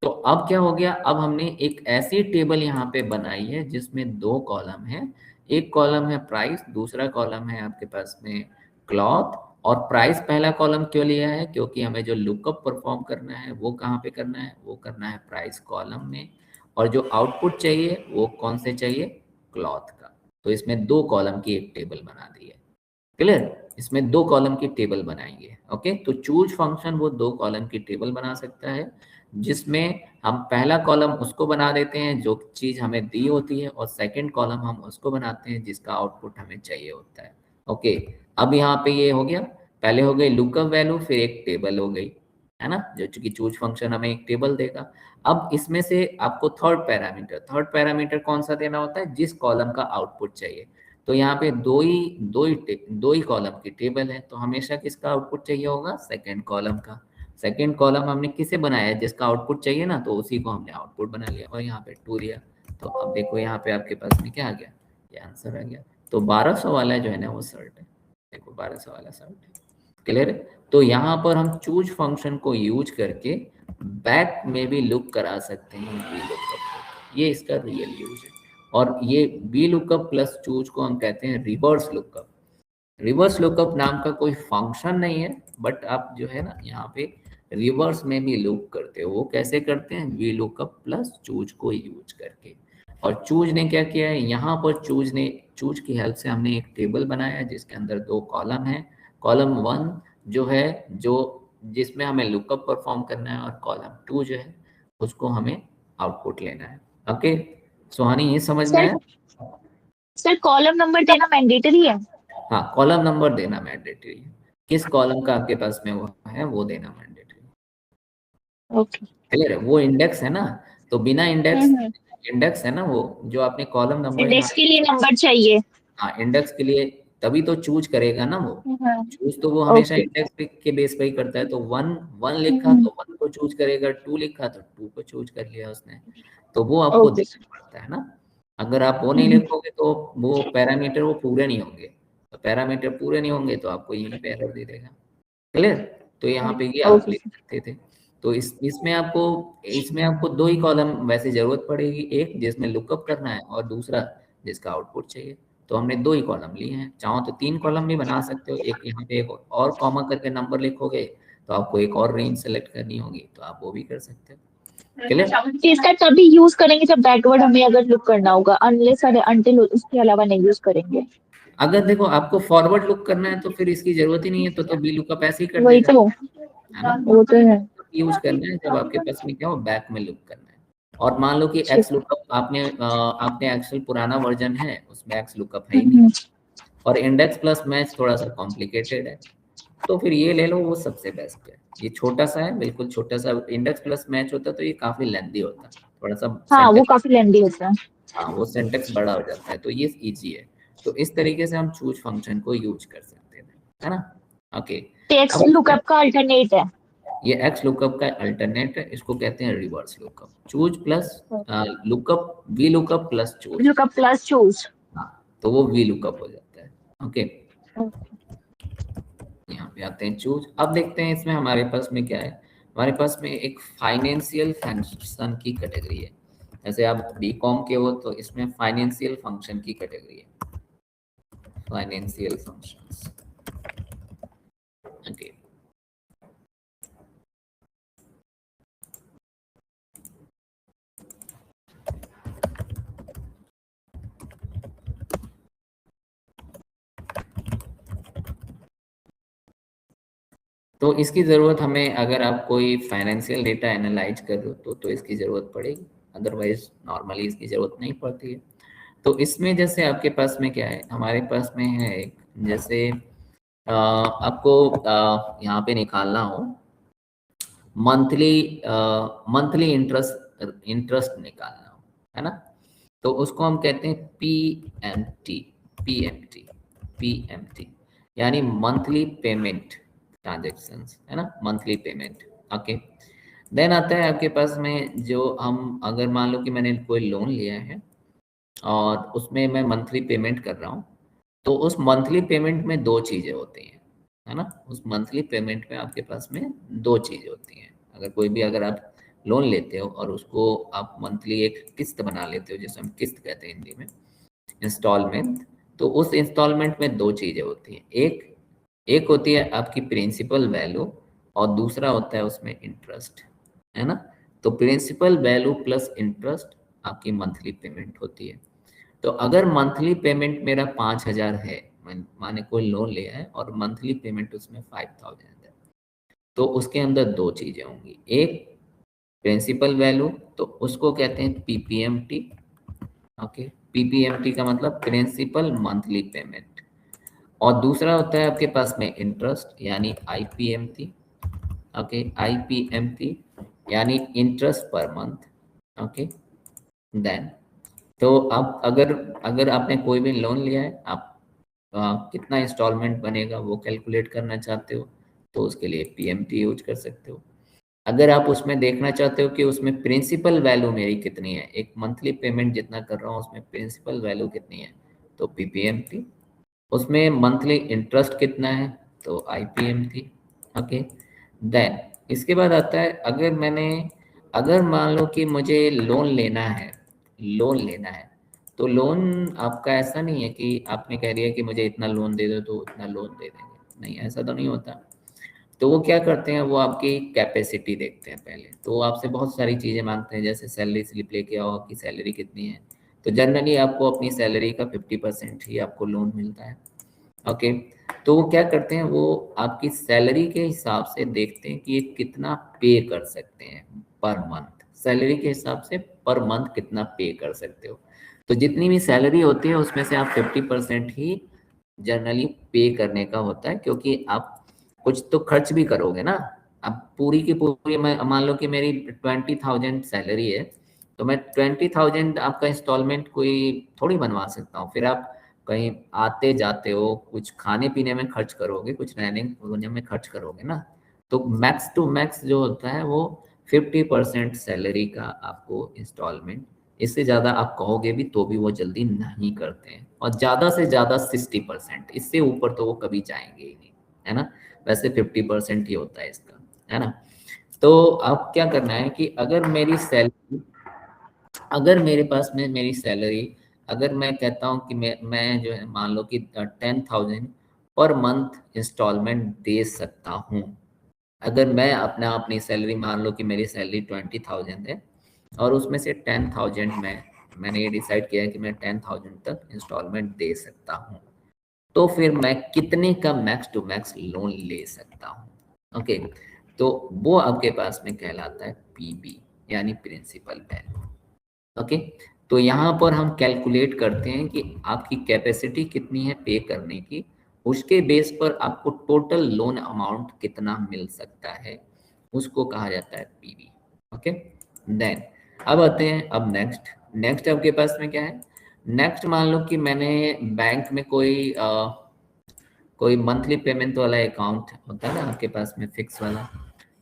तो अब क्या हो गया, अब हमने एक ऐसी टेबल यहाँ पे बनाई है जिसमें दो कॉलम है। एक कॉलम है प्राइस, दूसरा कॉलम है आपके पास में क्लॉथ। और प्राइस पहला कॉलम क्यों लिया है, क्योंकि हमें जो लुकअप परफॉर्म करना है वो कहाँ पे करना है, वो करना है प्राइस कॉलम में। और जो आउटपुट चाहिए वो कौन से चाहिए, क्लॉथ का। तो इसमें दो कॉलम की एक टेबल बना दी है। क्लियर, इसमें दो कॉलम की टेबल बनाएंगे। ओके, तो चूज फंक्शन वो दो कॉलम की टेबल बना सकता है, जिसमें हम पहला कॉलम उसको बना देते हैं जो चीज हमें दी होती है, और सेकंड कॉलम हम उसको बनाते हैं जिसका आउटपुट हमें चाहिए होता है। ओके, अब यहाँ पे ये हो गया, पहले हो गई लुकअप वैल्यू, फिर एक टेबल हो गई, है ना, जो चूंकि चूज फंक्शन हमें एक टेबल देगा। अब इसमें से आपको थर्ड पैरामीटर कौन सा देना होता है, जिस कॉलम का आउटपुट चाहिए। तो यहाँ पे दो ही कॉलम की टेबल है, तो हमेशा किसका आउटपुट चाहिए होगा, सेकंड कॉलम का। सेकंड कॉलम हमने किसे बनाया है, जिसका आउटपुट चाहिए ना, तो उसी को हमने आउटपुट बना लिया और यहाँ पे 2 दिया। तो अब देखो यहाँ पे आपके पास में क्या आ गया, ये आंसर आ गया। तो 1200 वाला जो है ना वो शर्ट है, देखो 1200 वाला शर्ट है। क्लियर है। तो यहाँ पर हम चूज फंक्शन को यूज करके बैक में भी लुक करा सकते हैं वी लुकअप, ये इसका रियल यूज है। और ये वी लुकअप प्लस चूज को हम कहते हैं रिवर्स लुकअप। रिवर्स लुकअप नाम का कोई फंक्शन नहीं है, बट आप जो है ना यहाँ पे रिवर्स में भी लुक करते हो। वो कैसे करते हैं, वी लुकअप प्लस चूज को यूज करके। और चूज ने क्या किया है, यहाँ पर चूज की हेल्प से हमने एक टेबल बनाया है जिसके अंदर दो कॉलम है। कॉलम 1 जो है, जो जिसमें हमें लुकअप परफॉर्म करना है, और कॉलम 2 जो है उसको हमें आउटपुट लेना है। ओके, सुहानी ये समझ में सर आया। सर कॉलम नंबर देना मैंडेटरी है? हाँ, कॉलम नंबर देना मैंडेटरी है, किस कॉलम का आपके पास में वो है वो देना मैंडेटरी। ओके। क्लियर है, वो इंडेक्स है ना, तो बिना इंडेक्स, हम्म। इंडेक्स है ना वो, जो आपने कॉलम नंबर यहाँ, इंडेक्स के लिए नंबर चाहिए। हाँ इंडेक्स के लिए, तभी तो चूज करेगा ना वो। हम्म। चूज तो वो हमेशा ओके। इंडेक्स के बेस पे ही करता है। तो वन वन लिखा हम्म। तो 1 को चूज करेगा, 2 लिखा तो 2 को चूज कर लिया उसने। तो वो आपको ओके सर। देखना पड़ता है ना। अगर आप वो नहीं हम्म। लिखोगे तो वो पैरामीटर वो पूरे नहीं होंगे। तो पैरामीटर पूरे नहीं होंगे तो आपको यहीं पे एरर दे देगा। क्लियर। तो यहाँ पे ये आप ओके लिख सर। सकते थे। तो इसमें आपको दो ही कॉलम वैसे जरूरत पड़ेगी, एक जिसमें लुकअप करना है और दूसरा जिसका आउटपुट चाहिए। तो हमने 2 ही कॉलम लिए हैं। चाहो तो 3 कॉलम भी बना सकते हो, एक यहाँ पे एक और कॉमा करके नंबर लिखोगे तो आपको एक और रेंज सेलेक्ट करनी होगी, तो आप वो भी कर सकते हो। क्लियर? इसका तभी यूज करेंगे जब बैकवर्ड हमें अगर लुक करना होगा, अनलेस अनटिल उसके अलावा नहीं यूज करेंगे। अगर देखो आपको फॉरवर्ड लुक करना है तो फिर इसकी जरूरत ही नहीं है, तो वी लुकअप ऐसे ही कर वही देगा, तो, है ना। वो तो है। यूज करना है जब आपके पास में क्या हो, बैक में लुक करना है। और मान लो कि ठीक। एक्स लुकअप आपने एक्सेल पुराना वर्जन है, उसमें एक्स लुकअप है ही नहीं, हम्म, और इंडेक्स प्लस मैच थोड़ा सा कॉम्प्लिकेटेड है, तो फिर ये ले लो, वो सबसे बेस्ट है। ये छोटा सा है, बिल्कुल छोटा सा। इंडेक्स प्लस मैच होता तो ये काफी लेंथी होता, थोड़ा सा हाँ वो सेंटेक्स, काफी लेंदी होता है। हाँ वो सेंटेक्स बड़ा हो जाता है, तो ये इजी है। तो इस तरीके से हम चूज फंक्शन को यूज कर सकते हैं, है ना। ओके। टेक्स्ट अब लुकअप का अल्टरनेट है। ये एक्स लुकअप का अल्टरनेट है, इसको कहते हैं reverse lookup. Choose plus lookup, V lookup plus choose, lookup plus choose. हाँ, तो वो वी लुकअप हो जाता है। ओके, यहाँ पे आते हैं चूज। अब देखते हैं इसमें हमारे पास में क्या है। हमारे पास में एक फाइनेंशियल फंक्शन की कैटेगरी है। जैसे आप बीकॉम के हो तो इसमें फाइनेंशियल फंक्शन की कैटेगरी है, फाइनेंशियल फंक्शंस। ओके, तो इसकी ज़रूरत हमें, अगर आप कोई फाइनेंशियल डेटा एनालाइज कर रहे हो तो इसकी ज़रूरत पड़ेगी, अदरवाइज नॉर्मली इसकी ज़रूरत नहीं पड़ती है। तो इसमें जैसे आपके पास में क्या है, हमारे पास में है एक, जैसे आपको यहाँ पे निकालना हो मंथली, मंथली इंटरेस्ट निकालना हो, है ना। तो उसको हम कहते हैं पीएमटी, पीएमटी, पीएमटी, यानी मंथली पेमेंट ट्रांजेक्शंस, है ना, मंथली पेमेंट। ओके, देन आता है आपके पास में, जो हम अगर मान लो कि मैंने कोई लोन लिया है और उसमें मैं मंथली पेमेंट कर रहा हूँ, तो उस मंथली पेमेंट में 2 चीज़ें होती हैं, है ना। उस मंथली पेमेंट में आपके पास में 2 चीज़ें होती हैं। अगर कोई भी, अगर आप लोन लेते हो और उसको आप मंथली एक किस्त बना लेते हो, जैसे हम किस्त कहते हैं हिंदी में, इंस्टॉलमेंट, तो उस इंस्टॉलमेंट में 2 चीज़ें होती हैं। एक एक होती है आपकी प्रिंसिपल वैल्यू, और दूसरा होता है उसमें इंटरेस्ट, है ना। तो प्रिंसिपल वैल्यू प्लस इंटरेस्ट आपकी मंथली पेमेंट होती है। तो अगर मंथली पेमेंट मेरा 5,000 है, माने कोई लोन लिया है और मंथली पेमेंट उसमें 5,000 है, तो उसके अंदर 2 चीज़ें होंगी। एक प्रिंसिपल वैल्यू, तो उसको कहते हैं पीपीएमटी। ओके, पीपीएमटी का मतलब प्रिंसिपल मंथली पेमेंट। और दूसरा होता है आपके पास में इंटरेस्ट, यानी आईपीएमटी। ओके, आईपीएमटी यानी interest per month. Okay, then, तो आप अगर अगर आपने कोई भी लोन लिया है, आप कितना इंस्टॉलमेंट बनेगा वो कैलकुलेट करना चाहते हो, तो उसके लिए पीएमटी यूज कर सकते हो। अगर आप उसमें देखना चाहते हो कि उसमें प्रिंसिपल वैल्यू मेरी कितनी है, एक मंथली पेमेंट जितना कर रहा हूँ उसमें प्रिंसिपल वैल्यू कितनी है, तो पीपीएमटी। उसमें मंथली इंटरेस्ट कितना है, तो आईपीएमटी। ओके, देन इसके बाद आता है, अगर मान लो कि मुझे लोन लेना है, लोन लेना है, तो लोन आपका ऐसा नहीं है कि आपने कह दिया कि मुझे इतना लोन दे दो तो उतना लोन दे देंगे, नहीं, ऐसा तो नहीं होता। तो वो क्या करते हैं, वो आपकी कैपेसिटी देखते हैं पहले, तो वो आपसे बहुत सारी चीज़ें मांगते हैं, जैसे सैलरी स्लिप लेके आओ, आपकी सैलरी कितनी है। तो जनरली आपको अपनी सैलरी का 50% ही आपको लोन मिलता है। ओके, तो वो क्या करते हैं, वो आपकी सैलरी के हिसाब से देखते हैं कि ये कितना पे कर सकते हैं पर मंथ, सैलरी के हिसाब से पर मंथ कितना पे कर सकते हो। तो जितनी भी सैलरी होती है उसमें से आप 50% ही जनरली पे करने का होता है, क्योंकि आप कुछ तो खर्च भी करोगे ना। अब पूरी की पूरी, मैं मान लो कि मेरी 20,000 सैलरी है, तो मैं 20,000 आपका इंस्टॉलमेंट कोई थोड़ी बनवा सकता हूँ। फिर आप कहीं आते जाते हो, कुछ खाने पीने में खर्च करोगे, कुछ रहने होने में खर्च करोगे ना। तो मैक्स टू मैक्स जो होता है वो 50% सैलरी का आपको इंस्टॉलमेंट। इससे ज़्यादा आप कहोगे भी तो भी वो जल्दी नहीं करते हैं, और ज़्यादा से ज़्यादा 60%, इससे ऊपर तो वो कभी जाएंगे ही नहीं, है ना। वैसे 50% ही होता है इसका, है ना। तो आप क्या करना है कि अगर मेरी सैलरी, अगर मेरे पास में मेरी सैलरी अगर मैं कहता हूँ कि मैं जो है मान लो कि 10,000 पर मंथ इंस्टॉलमेंट दे सकता हूँ। अगर मैं अपनी सैलरी मान लो कि मेरी सैलरी 20,000 है और उसमें से 10,000 मैंने ये डिसाइड किया है कि मैं 10,000 तक इंस्टॉलमेंट दे सकता हूँ, तो फिर मैं कितने का मैक्स टू मैक्स लोन ले सकता हूँ। ओके, तो वो आपके पास में कहलाता है पीबी, यानी प्रिंसिपल वैल्यू। ओके, तो यहाँ पर हम कैलकुलेट करते हैं कि आपकी कैपेसिटी कितनी है पे करने की, उसके बेस पर आपको टोटल लोन अमाउंट कितना मिल सकता है, उसको कहा जाता है पीवी। ओके, देन अब आते हैं अब नेक्स्ट आपके पास में क्या है। नेक्स्ट मान लो कि मैंने बैंक में कोई मंथली पेमेंट वाला अकाउंट होता है ना आपके पास में, फिक्स वाला।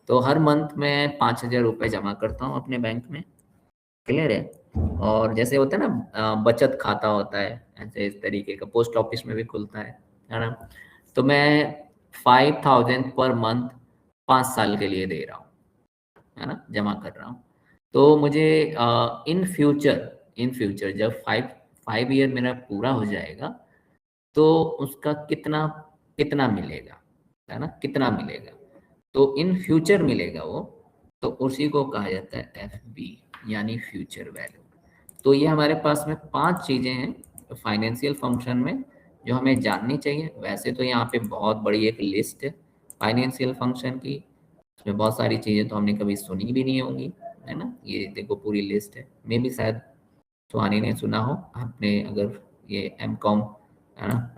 तो हर मंथ में 5,000 रुपये जमा करता हूँ अपने बैंक में, क्लियर है। और जैसे होता है ना बचत खाता होता है, ऐसे इस तरीके का पोस्ट ऑफिस में भी खुलता है ना। तो मैं 5,000 पर मंथ 5 साल के लिए दे रहा हूँ, है ना, जमा कर रहा हूँ। तो मुझे इन फ्यूचर जब 5 ईयर मेरा पूरा हो जाएगा, तो उसका कितना कितना मिलेगा, है ना, कितना मिलेगा, तो इन फ्यूचर मिलेगा वो, तो उसी को कहा जाता है एफ बी, यानी फ्यूचर वैल्यू। तो ये हमारे पास में 5 चीज़ें हैं फाइनेंशियल फंक्शन में जो हमें जाननी चाहिए। वैसे तो यहाँ पे बहुत बड़ी एक लिस्ट है फाइनेंशियल फंक्शन की, इसमें बहुत सारी चीज़ें तो हमने कभी सुनी भी नहीं होंगी, है ना। ये देखो पूरी लिस्ट है, मे भी शायद सुहानी ने सुना हो, आपने अगर ये एम कॉम, है ना,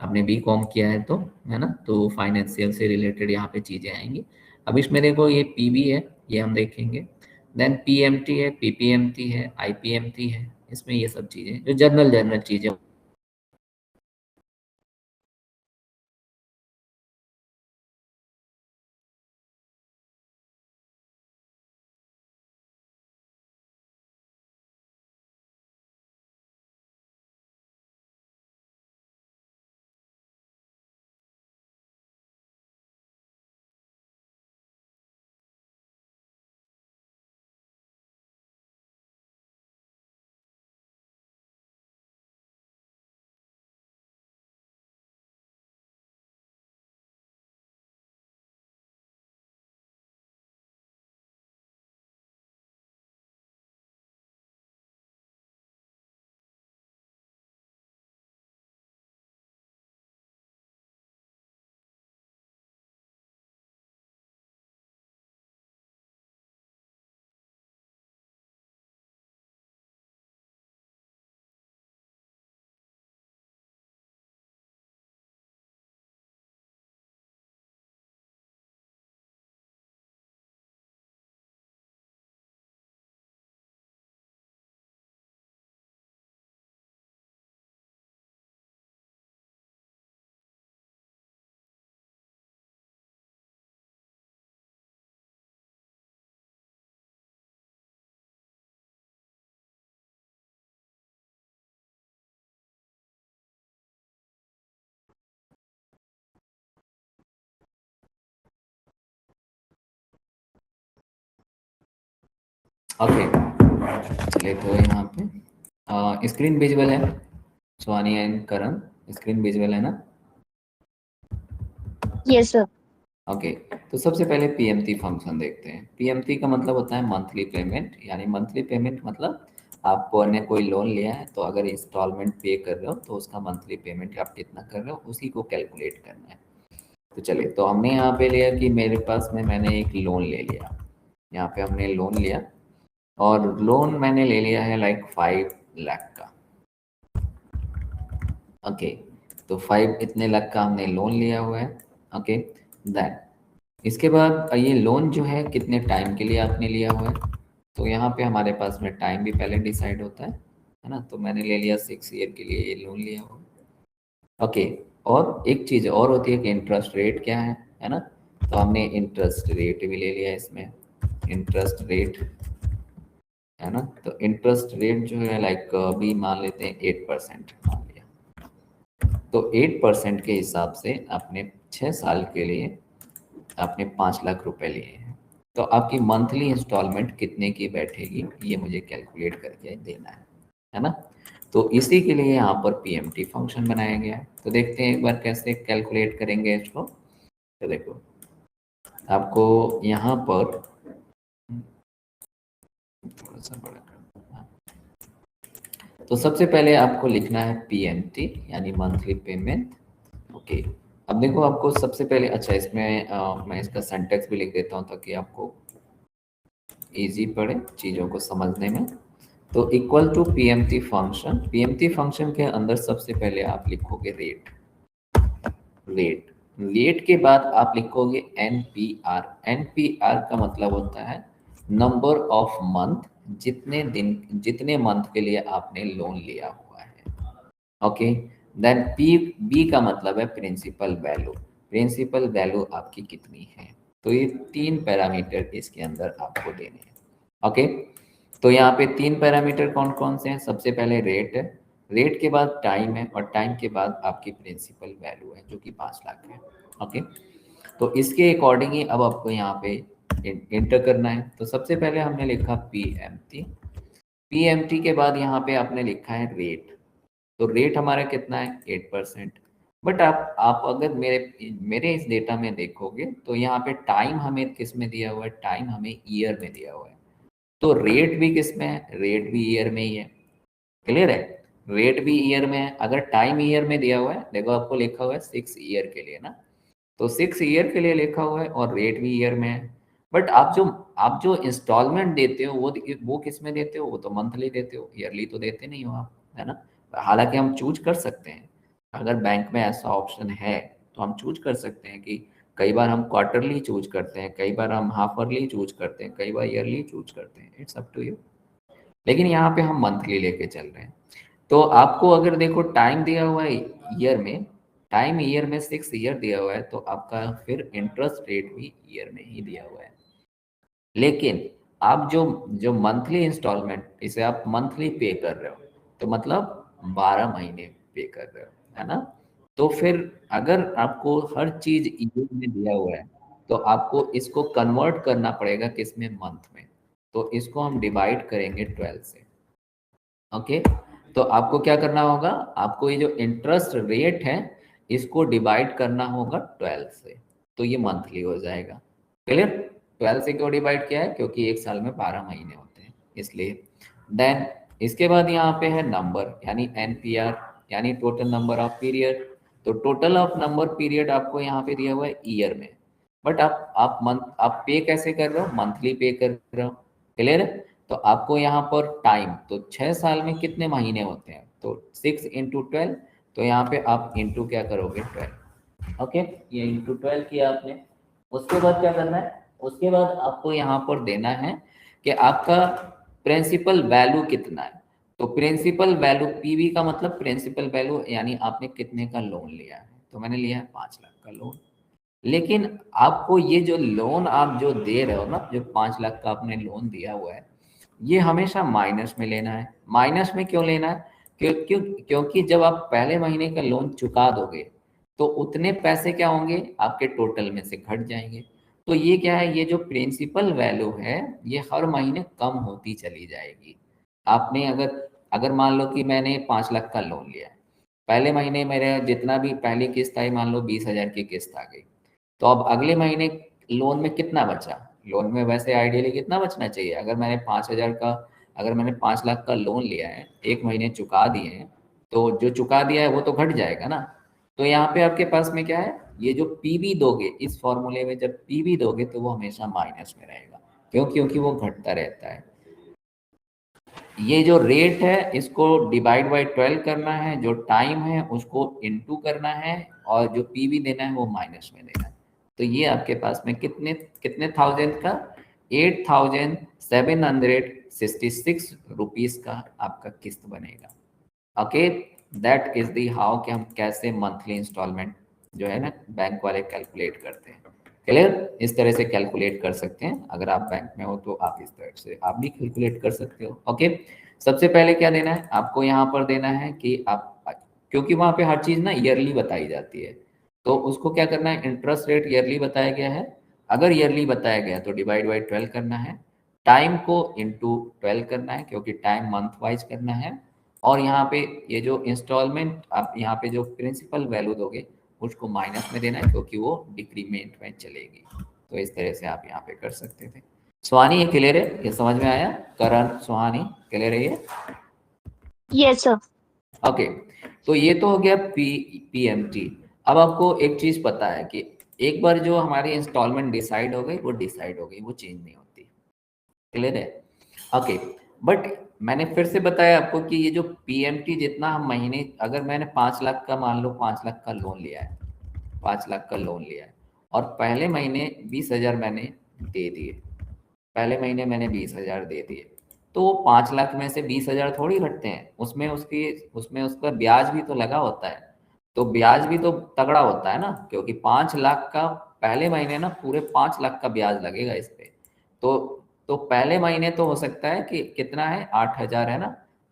आपने बी कॉम किया है तो, है ना, तो फाइनेंशियल से रिलेटेड यहाँ पे चीज़ें आएंगी। अब इसमें देखो ये पीबी है, ये हम देखेंगे। देन पीएमटी है, पीपीएमटी है, आईपीएमटी है, इसमें ये सब चीज़ें जो जनरल चीज़ें। ओके, चलिए तो यहाँ पे स्क्रीन विजुअल है, सुहानी एंड करण, स्क्रीन विजुअल है ना। Yes sir. ओके, तो सबसे पहले पीएमटी फंक्शन देखते हैं। पीएमटी का मतलब होता है मंथली पेमेंट, यानी मंथली पेमेंट मतलब आपने कोई लोन लिया है तो अगर इंस्टॉलमेंट पे कर रहे हो तो उसका मंथली पेमेंट आप कितना कर रहे हो उसी को कैलकुलेट करना है। तो चलिए, तो हमने यहाँ पे लिया कि मेरे पास में मैंने एक लोन ले लिया, यहाँ पे हमने लोन लिया और लोन मैंने ले लिया है लाइक 5 लाख का। ओके, तो 5 लाख का हमने लोन लिया हुआ है। ओके, देन इसके बाद ये लोन जो है कितने टाइम के लिए आपने लिया हुआ है, तो यहाँ पे हमारे पास में टाइम भी पहले डिसाइड होता है ना। तो मैंने ले लिया 6 ईयर के लिए ये लोन लिया हुआ। ओके, और एक चीज़ और होती है कि इंटरेस्ट रेट क्या है ना। तो हमने इंटरेस्ट रेट भी ले लिया इसमें, इंटरेस्ट रेट, है ना। तो इंटरेस्ट रेट जो है लाइक अभी मान लेते हैं 8% मान लिया। तो 8% के हिसाब से आपने 6 साल के लिए आपने 5 लाख रुपए लिए हैं, तो आपकी मंथली इंस्टॉलमेंट कितने की बैठेगी ये मुझे कैलकुलेट करके देना है ना। तो इसी के लिए यहाँ पर पीएमटी फंक्शन बनाया गया है। तो देखते हैं एक बार कैसे कैलकुलेट करेंगे इसको। तो देखो आपको यहाँ पर थोड़ा सा बड़ा करना। तो सबसे पहले आपको लिखना है पीएमटी यानी मंथली पेमेंट। ओके, अब देखो आपको सबसे पहले, अच्छा इसमें मैं इसका सिंटैक्स भी लिख देता हूँ ताकि आपको इजी पड़े चीज़ों को समझने में। तो equal to PMT function, PMT function के अंदर सबसे पहले आप लिखोगे रेट। रेट रेट के बाद आप लिखोगे एनपीआर। एनपीआर का मतलब होता है नंबर ऑफ मंथ, जितने दिन, जितने मंथ के लिए आपने लोन लिया हुआ है। ओके, देन पी बी का मतलब है प्रिंसिपल वैल्यू। प्रिंसिपल वैल्यू आपकी कितनी है। तो ये तीन पैरामीटर इसके अंदर आपको देने हैं। ओके, तो यहाँ पे तीन पैरामीटर कौन कौन से हैं। सबसे पहले रेट है, रेट के बाद टाइम है, और टाइम के बाद आपकी प्रिंसिपल वैल्यू है जो कि 5 लाख है। ओके, तो इसके अकॉर्डिंग ही अब आपको यहाँ पे इंटर करना है। तो सबसे पहले हमने लिखा पीएमटी। पीएमटी के बाद यहाँ पे आपने लिखा है रेट। तो रेट हमारा कितना है 8%। बट आप अगर मेरे मेरे इस डेटा में देखोगे तो यहाँ पे टाइम हमें किस में दिया हुआ है, टाइम हमें ईयर में दिया हुआ है। तो रेट भी किस में है, रेट भी ईयर में ही है। क्लियर है, रेट भी ईयर में है। अगर टाइम ईयर में दिया हुआ है, देखो आपको लिखा हुआ है 6 ईयर के लिए ना, तो 6 ईयर के लिए लिखा हुआ है और रेट भी ईयर में है। बट आप जो इंस्टॉलमेंट देते हो वो किस में देते हो, वो तो मंथली देते हो, ईयरली तो देते नहीं हो आप, है ना। हालांकि हम चूज कर सकते हैं, अगर बैंक में ऐसा ऑप्शन है तो हम चूज कर सकते हैं कि कई बार हम क्वार्टरली चूज करते हैं, कई बार हम हाफ ईयरली चूज करते हैं, कई बार ईयरली चूज करते हैं, इट्स अप टू यू। लेकिन यहाँ पे हम मंथली लेके चल रहे हैं। तो आपको अगर देखो टाइम दिया हुआ है ईयर में, टाइम ईयर में 6 ईयर दिया हुआ है, तो आपका फिर इंटरेस्ट रेट भी ईयर में ही दिया हुआ है। लेकिन आप जो जो मंथली इंस्टॉलमेंट, इसे आप मंथली पे कर रहे हो, तो मतलब 12 महीने पे कर रहे हो, है ना। तो फिर अगर आपको हर चीज ईयर में दिया हुआ है, तो आपको इसको कन्वर्ट करना पड़ेगा किसमें, मंथ में। तो इसको हम डिवाइड करेंगे 12 से। ओके, तो आपको क्या करना होगा, आपको ये जो इंटरेस्ट रेट है इसको डिवाइड करना होगा 12 से, तो ये मंथली हो जाएगा। क्लियर, 12 से क्यों डिवाइड किया है, क्योंकि एक साल में 12 महीने होते हैं इसलिए। देन इसके बाद यहाँ पे है नंबर यानी एनपीआर, यानी टोटल नंबर ऑफ पीरियड। तो टोटल ऑफ नंबर पीरियड आपको यहाँ पे दिया हुआ है ईयर में, बट आप मंथ, आप पे कैसे कर रहे हो, मंथली पे कर रहे हो। क्लियर है, तो आपको यहाँ पर टाइम, तो 6 साल में कितने महीने होते हैं, तो 6 × 12। तो यहाँ पे आप इंटू क्या करोगे, 12। ओके, ये इंटू 12 किया आपने। उसके बाद क्या करना है, उसके बाद आपको यहाँ पर देना है कि आपका प्रिंसिपल वैल्यू कितना है। तो प्रिंसिपल वैल्यू, पीवी का मतलब प्रिंसिपल वैल्यू, यानी आपने कितने का लोन लिया है। तो मैंने लिया है 5 लाख का लोन। लेकिन आपको ये जो लोन आप जो दे रहे हो ना, जो 5 लाख का आपने लोन दिया हुआ है, ये हमेशा माइनस में लेना है। माइनस में क्यों लेना है, क्योंकि जब आप पहले महीने का लोन चुका दोगे तो उतने पैसे क्या होंगे, आपके टोटल में से घट जाएंगे। तो ये क्या है, ये जो प्रिंसिपल वैल्यू है ये हर महीने कम होती चली जाएगी। आपने अगर अगर मान लो कि मैंने 5 लाख का लोन लिया है, पहले महीने मेरे जितना भी पहली किस्त आई, मान लो 20,000 की किस्त आ गई, तो अब अगले महीने लोन में कितना बचा, लोन में वैसे आइडियली कितना बचना चाहिए, अगर मैंने 5,000 का, अगर मैंने 5 लाख का लोन लिया है, एक महीने चुका दिए हैं, तो जो चुका दिया है वो तो घट जाएगा ना। तो यहाँ पे आपके पास में क्या है, ये जो पीवी दोगे इस फॉर्मूले में, जब पीवी दोगे तो वो हमेशा माइनस में रहेगा। क्यों, क्योंकि वो घटता रहता है। ये जो रेट है इसको डिवाइड बाई 12 करना है, जो टाइम है उसको इनटू करना है, और जो पीवी देना है वो माइनस में देना है। तो ये आपके पास में कितने कितने थाउजेंड का, 8,766 रुपीज का आपका किस्त बनेगा। Okay, that is the how कि हम कैसे मंथली इंस्टॉलमेंट जो है ना बैंक वाले कैलकुलेट करते हैं। क्लियर, इस तरह से कैलकुलेट कर सकते हैं। अगर आप बैंक में हो तो आप इस तरह से आप भी कैलकुलेट कर सकते हो। ओके, सबसे पहले क्या देना है आपको, यहाँ पर देना है कि आप, क्योंकि वहाँ पे हर चीज़ ना ईयरली बताई जाती है, तो उसको क्या करना है, इंटरेस्ट रेट ईयरली बताया गया है, अगर ईयरली बताया गया तो डिवाइड बाई 12 करना है, टाइम को इंटू 12 करना है क्योंकि टाइम मंथ वाइज करना है, और यहाँ पे ये जो इंस्टॉलमेंट आप यहाँ पे जो प्रिंसिपल वैल्यू दोगे उसको माइनस में देना है, क्योंकि वो डिक्रीमेंट में चलेगी। तो इस तरह से आप यहाँ पे कर सकते थे। सुहानी ये क्लियर है, ये समझ में आया? करण, सुहानी क्लियर है ये? Yes sir. ओके, तो ये तो हो गया पीएमटी। अब आपको एक चीज पता है कि एक बार जो हमारी इंस्टॉलमेंट डिसाइड हो गई वो डिसाइड हो गई, वो चेंज नहीं होती। क्लियर है? ओके, बट मैंने फिर से बताया आपको कि ये जो पीएमटी जितना हम महीने, अगर मैंने 5 लाख का, मान लो 5 लाख का लोन लिया है, 5 लाख का लोन लिया है और पहले महीने 20,000 मैंने दे दिए, पहले महीने मैंने 20,000 दे दिए, तो वो 5 लाख में से 20,000 थोड़ी घटते हैं, उसमें उसका ब्याज भी तो लगा होता है। तो ब्याज भी तो तगड़ा होता है ना, क्योंकि 5 लाख का पहले महीने ना पूरे 5 लाख का ब्याज लगेगा इस पे। तो तो पहले महीने तो हो सकता है कि कितना है, 8,000 है ना।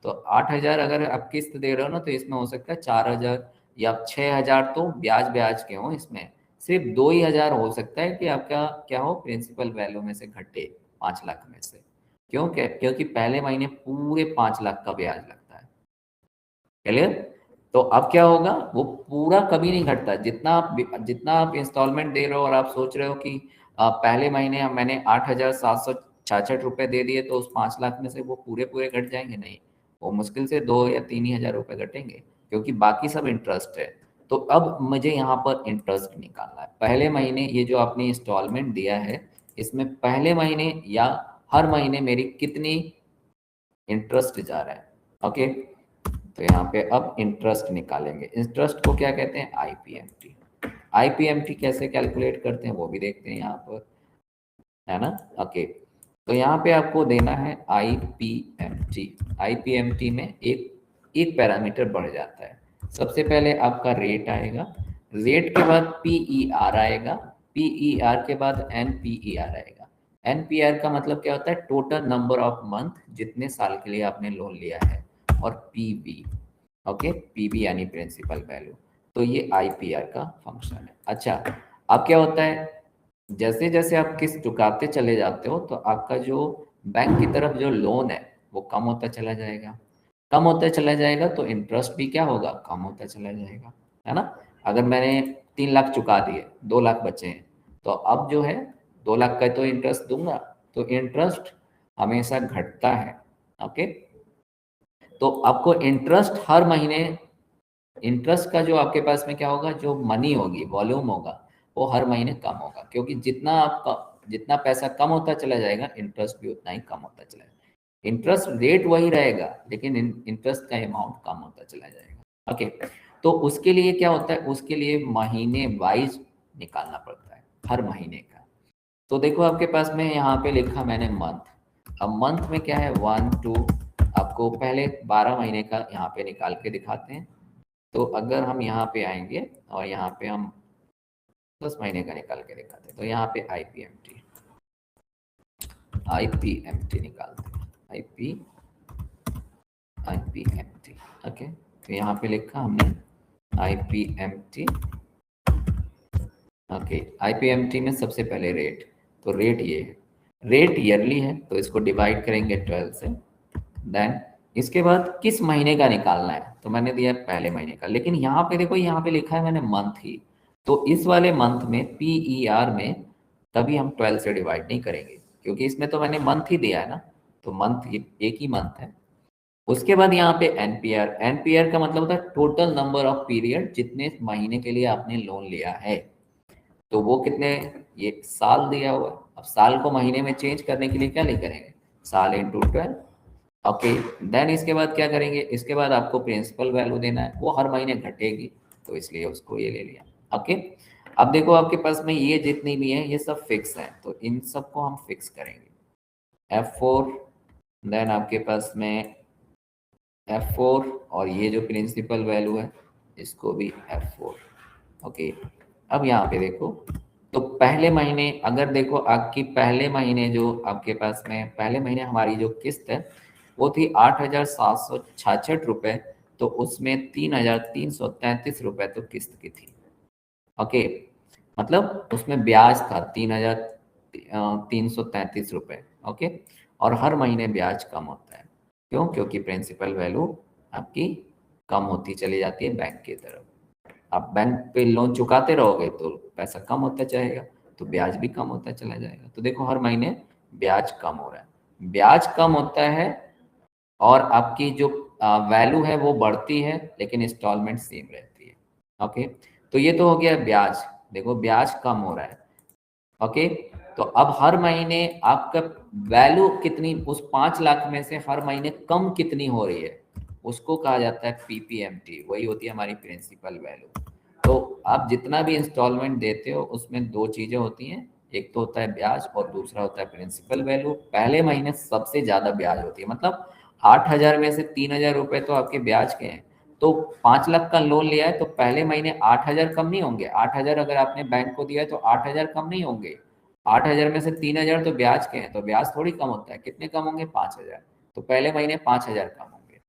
तो 8,000 अगर आप किस्त दे रहे हो ना, तो इसमें हो सकता है 4,000 या 6,000 तो ब्याज ब्याज के हो, इसमें सिर्फ 2 ही हजार हो सकता है कि आपका क्या हो, प्रिंसिपल वैल्यू में से घटे 5 लाख में से। क्यों? क्या? क्योंकि पहले महीने पूरे 5 लाख का ब्याज लगता है। क्लियर? तो अब क्या होगा, वो पूरा कभी नहीं घटता। जितना आप इंस्टॉलमेंट दे रहे हो और आप सोच रहे हो कि पहले महीने मैंने 8,766 रुपये दे दिए तो उस 5 लाख में से वो पूरे पूरे घट जाएंगे, नहीं। वो मुश्किल से 2 या 3 ही हजार रुपये घटेंगे, क्योंकि बाकी सब इंटरेस्ट है। तो अब मुझे यहाँ पर इंटरेस्ट निकालना है। पहले महीने ये जो आपने इंस्टॉलमेंट दिया है, इसमें पहले महीने या हर महीने मेरी कितनी इंटरेस्ट जा रहा है। ओके, तो यहाँ पे अब इंटरेस्ट निकालेंगे। इंटरेस्ट को क्या कहते हैं? आईपीएमटी। आईपीएमटी कैसे कैलकुलेट करते हैं वो भी देखते हैं यहाँ पर, है ना। ओके, तो यहाँ पे आपको देना है आईपीएमटी। आईपीएमटी में एक एक पैरामीटर बढ़ जाता है। सबसे पहले आपका रेट आएगा, रेट के बाद पीईआर आएगा, पीईआर के बाद एनपीईआर आएगा। एनपीआर का मतलब क्या होता है? टोटल नंबर ऑफ मंथ, जितने साल के लिए आपने लोन लिया है। और पीवी, ओके, पीवी यानी प्रिंसिपल वैल्यू। तो ये आईपीआर का फंक्शन है। अच्छा, अब क्या होता है, जैसे जैसे आप किस्त चुकाते चले जाते हो तो आपका जो बैंक की तरफ जो लोन है वो कम होता चला जाएगा। कम होता चला जाएगा तो इंटरेस्ट भी क्या होगा? कम होता चला जाएगा, है ना। अगर मैंने 3 लाख चुका दिए, 2 लाख बचे हैं, तो अब जो है 2 लाख का तो इंटरेस्ट दूंगा, तो इंटरेस्ट हमेशा घटता है। ओके, तो आपको इंटरेस्ट हर महीने, इंटरेस्ट का जो आपके पास में क्या होगा, जो मनी होगी, वॉल्यूम होगा, वो हर महीने कम होगा, क्योंकि जितना पैसा कम होता चला जाएगा, इंटरेस्ट भी उतना ही कम होता चला जाएगा। इंटरेस्ट रेट वही रहेगा, लेकिन इंटरेस्ट का अमाउंट कम होता चला जाएगा। ओके, तो उसके लिए क्या होता है, उसके लिए महीने वाइज निकालना पड़ता है, हर महीने का। तो देखो आपके पास में यहाँ पे लिखा मैंने मंथ। अब मंथ में क्या है, 1 2, आपको पहले 12 महीने का यहाँ पे निकाल के दिखाते हैं। तो अगर हम यहाँ पे आएंगे और यहाँ पे हम 10 महीने का निकाल के दिखाते हैं, तो यहाँ पे आईपीएमटी आईपीएमटी निकालते हैं, आईपीएमटी। ओके, तो यहाँ पे लिखा हमने आईपीएमटी। ओके, आईपीएमटी में सबसे पहले रेट, तो रेट ये है, रेट ईयरली है तो इसको डिवाइड करेंगे 12 से। देन इसके बाद किस महीने का निकालना है, तो मैंने दिया है पहले महीने का, लेकिन यहाँ पे देखो, यहाँ पे लिखा है मैंने मंथ ही। तो इस वाले मंथ में पीईआर में कभी हम 12 से डिवाइड नहीं करेंगे, क्योंकि इसमें तो मैंने मंथ ही दिया है ना, तो मंथ एक ही मंथ है। उसके बाद यहाँ पे एनपीआर, एनपीआर का मतलब होता है टोटल नंबर ऑफ पीरियड, जितने महीने के लिए आपने लोन लिया है। तो वो कितने, ये साल दिया हुआ है। अब साल को महीने में चेंज करने के लिए क्या नहीं करेंगे, साल इंटू 12। ओके, देन इसके बाद क्या करेंगे, इसके बाद आपको प्रिंसिपल वैल्यू देना है, वो हर महीने घटेगी, तो इसलिए उसको ये ले लिया। ओके, अब देखो आपके पास में ये जितनी भी है ये सब फिक्स है, तो इन सबको हम फिक्स करेंगे F4। देन आपके पास में F4, और ये जो प्रिंसिपल वैल्यू है इसको भी F4। ओके, अब यहाँ पे देखो, तो पहले महीने अगर देखो आपकी पहले महीने जो आपके पास में पहले महीने हमारी जो किस्त है वो थी 8,766 रुपये, तो उसमें 3,333 रुपये तो किस्त की थी। ओके, मतलब उसमें ब्याज था 3,333 रुपये। ओके, और हर महीने ब्याज कम होता है, क्यों? क्योंकि प्रिंसिपल वैल्यू आपकी कम होती चली जाती है बैंक की तरफ। आप बैंक पे लोन चुकाते रहोगे तो पैसा कम होता जाएगा, तो ब्याज भी कम होता चला जाएगा। तो देखो हर महीने ब्याज कम हो रहा है, ब्याज कम होता है और आपकी जो वैल्यू है वो बढ़ती है, लेकिन इंस्टॉलमेंट सेम रहती है। ओके, तो ये तो हो गया ब्याज। देखो ब्याज कम हो रहा है। ओके, तो अब हर महीने आपका वैल्यू कितनी, उस 5 लाख में से हर महीने कम कितनी हो रही है, उसको कहा जाता है पीपीएमटी। वही होती है हमारी प्रिंसिपल वैल्यू। तो आप जितना भी इंस्टॉलमेंट देते हो उसमें दो चीजें होती हैं, एक तो होता है ब्याज और दूसरा होता है प्रिंसिपल वैल्यू। पहले महीने सबसे ज्यादा ब्याज होती है, मतलब 8,000 में से 3,000 रुपए तो आपके ब्याज के हैं। तो 5 लाख का लोन लिया है तो पहले महीने 8,000 कम नहीं होंगे। 8,000 अगर आपने बैंक को दिया है तो 8,000 कम नहीं होंगे। 8,000 में से 3,000 तो ब्याज के हैं, तो ब्याज थोड़ी कम होता है। कितने कम होंगे? 5,000। तो पहले महीने 5,000 कम होंगे।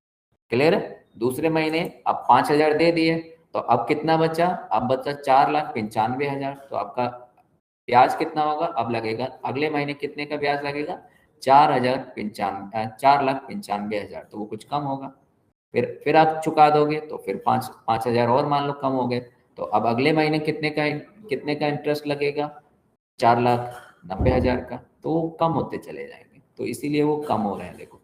क्लियर है? दूसरे महीने अब 5,000 दे दिए तो अब कितना बचा? अब बचा 4,95,000। तो आपका ब्याज कितना होगा? अब लगेगा अगले महीने कितने का ब्याज लगेगा? 4,95,000। तो वो कुछ कम होगा। फिर आप चुका दोगे तो फिर 5,000 और मान लो कम हो गए। तो अब अगले महीने कितने का इंटरेस्ट लगेगा? 4,90,000 का। तो वो कम होते चले जाएंगे, तो इसीलिए वो कम हो रहे हैं। देखो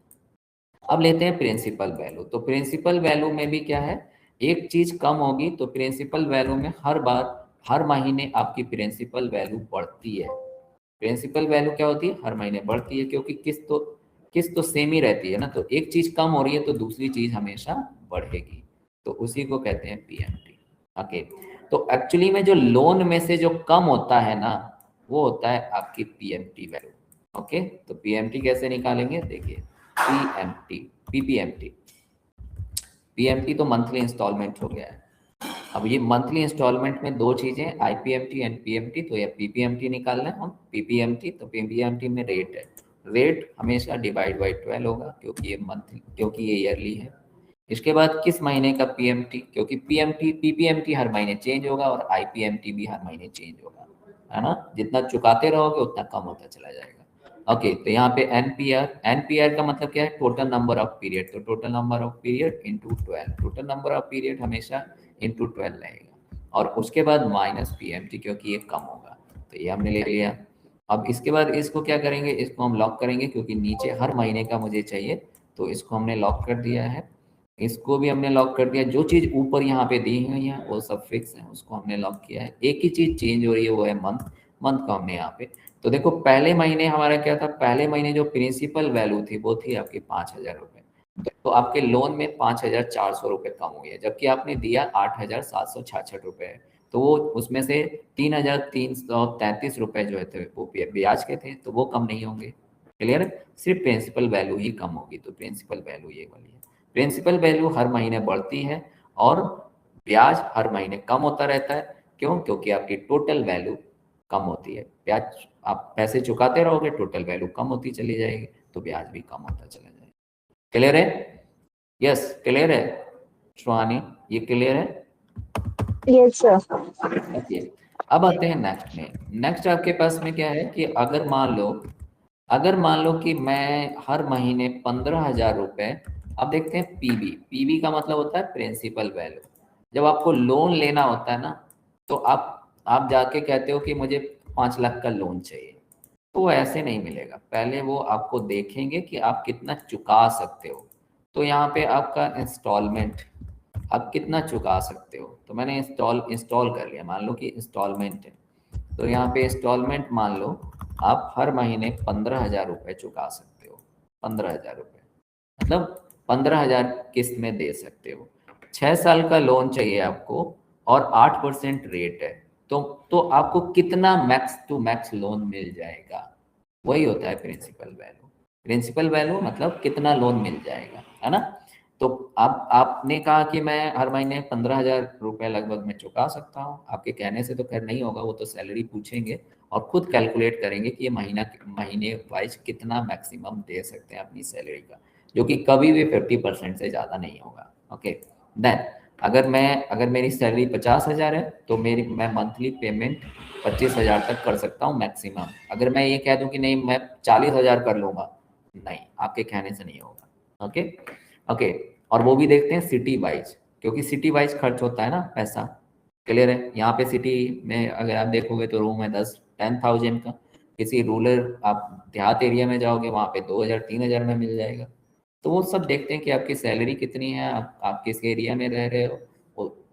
अब लेते हैं प्रिंसिपल वैल्यू। तो प्रिंसिपल वैल्यू में भी क्या है, एक चीज कम होगी तो प्रिंसिपल वैल्यू में हर बार हर महीने आपकी प्रिंसिपल वैल्यू बढ़ती है। प्रिंसिपल वैल्यू क्या होती है? हर महीने बढ़ती है, क्योंकि किस्त तो सेम ही रहती है ना। तो एक चीज कम हो रही है तो दूसरी चीज हमेशा बढ़ेगी, तो उसी को कहते हैं पीएमटी। ओके, तो एक्चुअली में जो लोन में से जो कम होता है ना, वो होता है आपकी पीएमटी वैल्यू। ओके, तो पीएमटी कैसे निकालेंगे? देखिए, पीएमटी, पीपीएमटी, पीएमटी तो मंथली इंस्टॉलमेंट हो गया है। अब ये मंथली इंस्टॉलमेंट में दो चीजें, आईपीएमटी एंड पीएमटी। तो ये पीपीएमटी निकालना है हम। पीपीएमटी, तो पीपीएमटी में रेट है, रेट हमेशा डिवाइड बाई 12 होगा, क्योंकि ये ईयरली है। इसके बाद किस महीने का पीएमटी, क्योंकि पीपीएमटी हर महीने चेंज होगा और आईपीएमटी भी हर महीने चेंज होगा, है ना। जितना चुकाते रहोगे उतना कम होता चला जाएगा। ओके, तो यहाँ पे एनपीआर, एनपीआर का मतलब क्या है? Total number of period. तो total number of period into 12, total number of period हमेशा इंटू 12 रहेगा। और उसके बाद माइनस पीएमटी, क्योंकि ये कम होगा। तो ये हमने ले लिया। अब इसके बाद इसको क्या करेंगे? इसको हम लॉक करेंगे, क्योंकि नीचे हर महीने का मुझे चाहिए, तो इसको हमने लॉक कर दिया है। इसको भी हमने लॉक कर दिया। जो चीज ऊपर यहाँ पे दी हुई है वो सब फिक्स है, उसको हमने लॉक किया है। एक ही चीज चेंज हो रही है, वो है मंथ। मंथ को हमने यहाँ पे, तो देखो पहले महीने हमारा क्या था? पहले महीने जो प्रिंसिपल वैल्यू थी वो थी आपकी 5,000 रुपये। तो आपके लोन में 5,400 रुपये कम हुई है, जबकि आपने दिया 8,766 रुपये। तो वो उसमें से 3,333 रुपये जो थे वो ब्याज के थे, तो वो कम नहीं होंगे। क्लियर है? सिर्फ प्रिंसिपल वैल्यू ही कम होगी। तो प्रिंसिपल वैल्यू ये वाली है। प्रिंसिपल वैल्यू हर महीने बढ़ती है और ब्याज हर महीने कम होता रहता है। क्यों? क्योंकि आपकी टोटल वैल्यू कम होती है। ब्याज आप पैसे चुकाते रहोगे, टोटल वैल्यू कम होती चली जाएगी, तो ब्याज भी कम होता चला जाएगा। क्लियर है? यस, क्लियर है श्वानी? ये क्लियर है? Yes sir. ओके, अब आते हैं नेक्स्ट में। नेक्स्ट आपके पास में क्या है कि अगर मान लो कि मैं हर महीने 15,000 रुपये, अब देखते हैं पीबी। पीबी का मतलब होता है प्रिंसिपल वैल्यू। जब आपको लोन लेना होता है ना, तो आप जाके कहते हो कि मुझे 5 लाख का लोन चाहिए, तो वो ऐसे नहीं मिलेगा। पहले वो आपको देखेंगे कि आप कितना चुका सकते हो। तो यहाँ पे आपका इंस्टॉलमेंट, आप कितना चुका सकते हो। तो मैंने इंस्टॉल कर लिया, मान लो कि इंस्टॉलमेंट है। तो यहाँ पे इंस्टॉलमेंट मान लो आप हर महीने 15,000 रुपये चुका सकते हो। 15,000 रुपये मतलब 15,000 किस्त में दे सकते हो। 6 साल का लोन चाहिए आपको और 8% रेट है। तो आपको कितना मैक्स टू मैक्स लोन मिल जाएगा, वही होता है प्रिंसिपल वैल्यू। प्रिंसिपल वैल्यू मतलब कितना लोन मिल जाएगा, है ना। तो अब आपने कहा कि मैं हर महीने 15,000 रुपये लगभग मैं चुका सकता हूँ। आपके कहने से तो खैर नहीं होगा, वो तो सैलरी पूछेंगे और खुद कैलकुलेट करेंगे कि ये महीने वाइज कितना मैक्सिमम दे सकते हैं अपनी सैलरी का, जो कि कभी भी 50% से ज़्यादा नहीं होगा। ओके, देन अगर मेरी सैलरी 50,000 है तो मैं मंथली पेमेंट 25,000 तक कर सकता हूँ मैक्सिमम। अगर मैं ये कह दूं कि नहीं मैं 40,000 कर लूंगा, नहीं, आपके कहने से नहीं होगा। ओके ओके, और वो भी देखते हैं सिटी वाइज, क्योंकि सिटी वाइज खर्च होता है ना पैसा। क्लियर है? यहाँ पे सिटी में अगर आप देखोगे तो रूम है 10,000 का, किसी रूरल आप देहात एरिया में जाओगे वहाँ पे 2,000 3,000 में मिल जाएगा। तो वो सब देखते हैं कि आपकी सैलरी कितनी है, आप किस एरिया में रह रहे हो,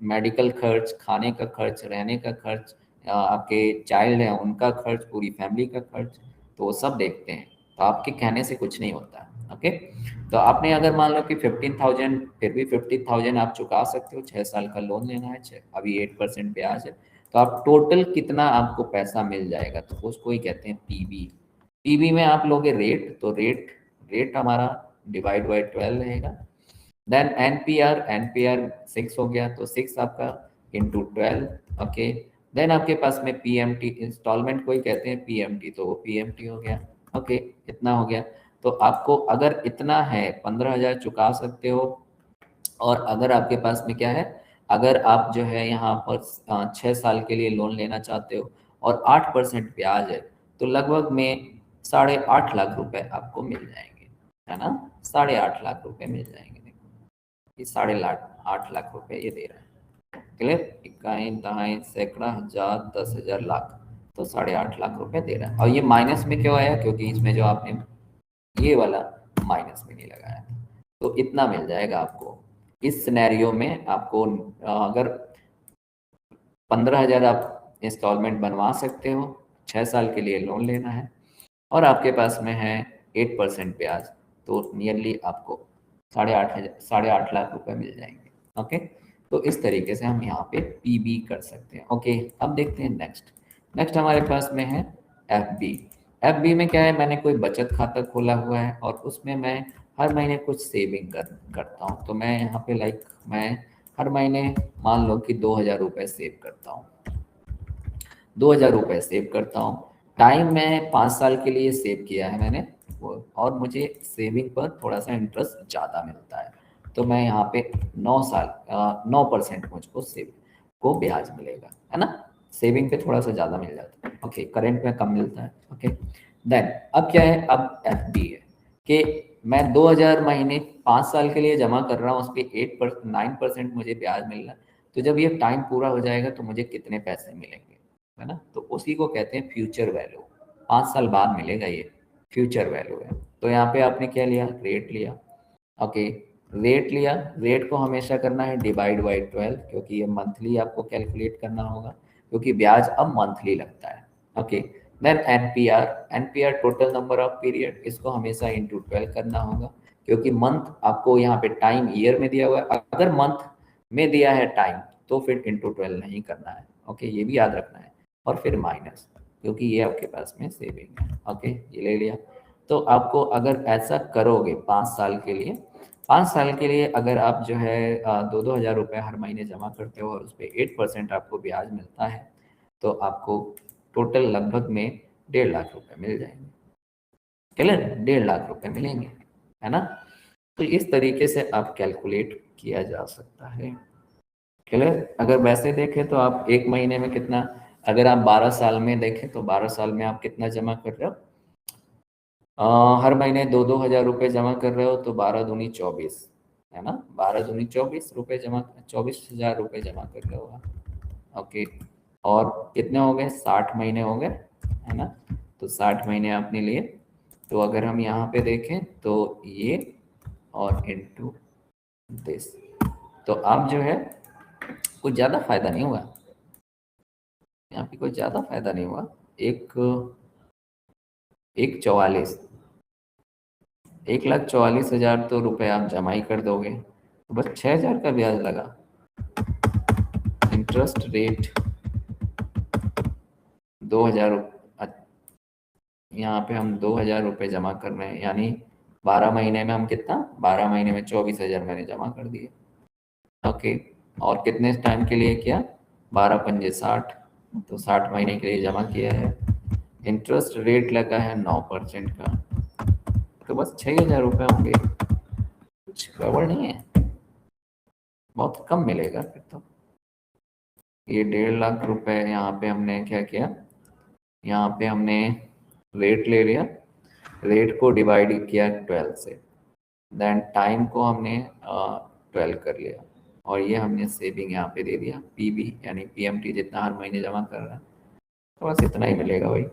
मेडिकल खर्च, खाने का खर्च, रहने का खर्च, आपके चाइल्ड हैं उनका खर्च, पूरी फैमिली का खर्च, तो वो सब देखते हैं। तो आपके कहने से कुछ नहीं होता है। ओके, तो आपने अगर मान लो कि 15,000, फिर भी 50,000 आप चुका सकते हो, 6 साल का लोन लेना है, अभी 8% ब्याज है, तो आप टोटल कितना आपको पैसा मिल जाएगा, तो उसको ही कहते हैं पीबी। पीबी में आप लोगे रेट, तो रेट रेट हमारा डिवाइड बाई 12 रहेगा। देन एनपीआर, एनपीआर 6 हो गया, तो 6 आपका इंटू 12। ओके, देन आपके पास में पीएमटी, इंस्टॉलमेंट को ही कहते हैं पीएमटी, तो वो पीएमटी हो गया। ओके, इतना हो गया। तो आपको अगर इतना है 15,000 चुका सकते हो। और अगर आपके पास में क्या है, अगर आप जो है यहाँ पर 6 साल के लिए लोन लेना चाहते हो और 8% ब्याज है, तो लगभग में 8.5 लाख रुपए आपको मिल जाएंगे, है ना? 8.5 लाख रुपए मिल जाएंगे। देखो, ये 8.5 लाख रुपए ये दे रहा है। क्लियर? इकाई, दहाई, सैकड़ा, हजार, 10,000, लाख, तो 8.5 लाख रुपए दे रहा है। और ये माइनस में क्यों आया? क्योंकि इसमें जो आपने ये वाला माइनस में नहीं लगाया था। तो इतना मिल जाएगा आपको इस सिनेरियो में। आपको अगर 15,000 आप इंस्टॉलमेंट बनवा सकते हो, 6 साल के लिए लोन लेना है, और आपके पास में है 8% ब्याज, तो नियरली आपको 8.5 लाख रुपए मिल जाएंगे। ओके, तो इस तरीके से हम यहाँ पे पीबी कर सकते हैं। ओके, अब देखते हैं नेक्स्ट। नेक्स्ट हमारे पास में है एफबी। एफबी में क्या है, मैंने कोई बचत खाता खोला हुआ है और उसमें मैं हर महीने कुछ सेविंग करता हूँ। तो मैं यहाँ पे मैं हर महीने मान लो कि 2,000 रुपये सेव करता हूँ। 2,000 रुपये सेव करता हूँ। टाइम में 5 साल के लिए सेव किया है मैंने और मुझे सेविंग पर थोड़ा सा इंटरेस्ट ज़्यादा मिलता है। तो मैं यहाँ पे 9% मुझको सेव को ब्याज मिलेगा, है ना? सेविंग पे थोड़ा सा ज़्यादा मिल जाता है। ओके, करेंट में कम मिलता है। ओके, देन अब क्या है, अब एफडी है कि मैं 2,000 महीने 5 साल के लिए जमा कर रहा हूँ, उस पर 9% मुझे ब्याज मिल रहा है। तो जब ये टाइम पूरा हो जाएगा तो मुझे कितने पैसे मिलेंगे, है ना? तो उसी को कहते हैं फ्यूचर वैल्यू। 5 साल बाद मिलेगा, ये फ्यूचर वैल्यू है। तो यहाँ पे आपने क्या लिया, रेट लिया। ओके, रेट लिया, रेट को हमेशा करना है डिवाइड बाई 12, क्योंकि ये मंथली आपको कैलकुलेट करना होगा, क्योंकि ब्याज अब मंथली लगता है। Okay, then NPR, NPR total number of period, इसको हमेशा इंटू 12 करना होगा, क्योंकि मंथ आपको यहाँ पे टाइम ईयर में दिया हुआ है। अगर मंथ में दिया है टाइम तो फिर इंटू 12 नहीं करना है। ओके, ये भी याद रखना है। और फिर माइनस, क्योंकि ये आपके पास में सेविंग है। ओके, ये ले लिया। तो आपको अगर ऐसा करोगे 5 साल के लिए, 5 साल के लिए अगर आप जो है 2-2 हज़ार रुपये हर महीने जमा करते हो और उस पर 8% आपको ब्याज मिलता है, तो आपको टोटल लगभग में 1.5 लाख रुपए मिल जाएंगे। क्लियर? 1.5 लाख रुपए मिलेंगे, है ना? तो इस तरीके से आप कैलकुलेट किया जा सकता है। क्लियर? अगर वैसे देखें तो आप एक महीने में कितना, अगर आप 12 साल में देखें तो 12 साल में आप कितना जमा कर रहे हो, हर महीने 2-2 हज़ार रुपये जमा कर रहे हो, तो 12 दूनी 24, है ना? 12 दूनी 24 रुपये जमा, 24,000 रुपये जमा कर रहे हो आप। ओके, और कितने हो गए, 60 महीने हो गए, है ना? तो 60 महीने आपने लिए। तो अगर हम यहाँ पे देखें तो ये और इनटू दिस, तो आप जो है कुछ ज़्यादा फायदा नहीं हुआ, यहाँ पे कुछ ज़्यादा फायदा नहीं हुआ। एक 1,44,000 तो रुपए आप जमा ही कर दोगे, तो बस 6,000 का ब्याज लगा। इंटरेस्ट रेट 2,000, यहाँ पे हम 2,000 रुपये जमा कर रहे हैं, यानी 12 महीने में हम कितना, 12 महीने में 24,000 मैंने जमा कर दिए। ओके, और कितने टाइम के लिए किया, 12×5 = 60, तो 60 महीने के लिए जमा किया है। इंटरेस्ट रेट लगा है 9% का, तो बस 6,000 रुपये होंगे, कुछ गड़बड़ नहीं है, बहुत कम मिलेगा फिर तो। ये 1.5 लाख रुपए यहाँ पे हमने क्या किया, यहाँ पे हमने रेट ले लिया, रेट को डिवाइड किया 12 से, देन टाइम को हमने 12 कर लिया, और ये हमने सेविंग यहाँ पे दे दिया पीबी, यानी पीएमटी जितना हर महीने जमा कर रहा है, तो बस इतना ही मिलेगा भाई,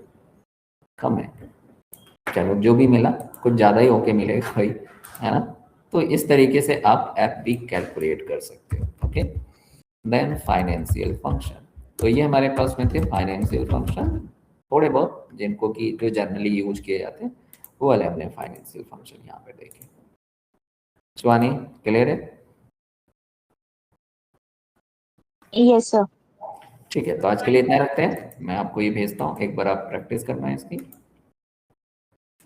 कम है। चलो जो भी मिला कुछ ज़्यादा ही होके मिलेगा भाई, है ना। तो इस तरीके से आप एफडी कैलकुलेट कर सकते हो। ओके, देन फाइनेंशियल फंक्शन, तो ये हमारे पास में थे फाइनेंशियल फंक्शन, थोड़े बहुत जिनको कि जो जनरली यूज किए जाते हैं वो वाले हमने फाइनेंशियल फंक्शन यहाँ पे देखे। शिवानी क्लियर है? Yes sir. ठीक है, तो आज के लिए इतना रखते हैं, मैं आपको ये भेजता हूँ, एक बार आप प्रैक्टिस करना है इसकी।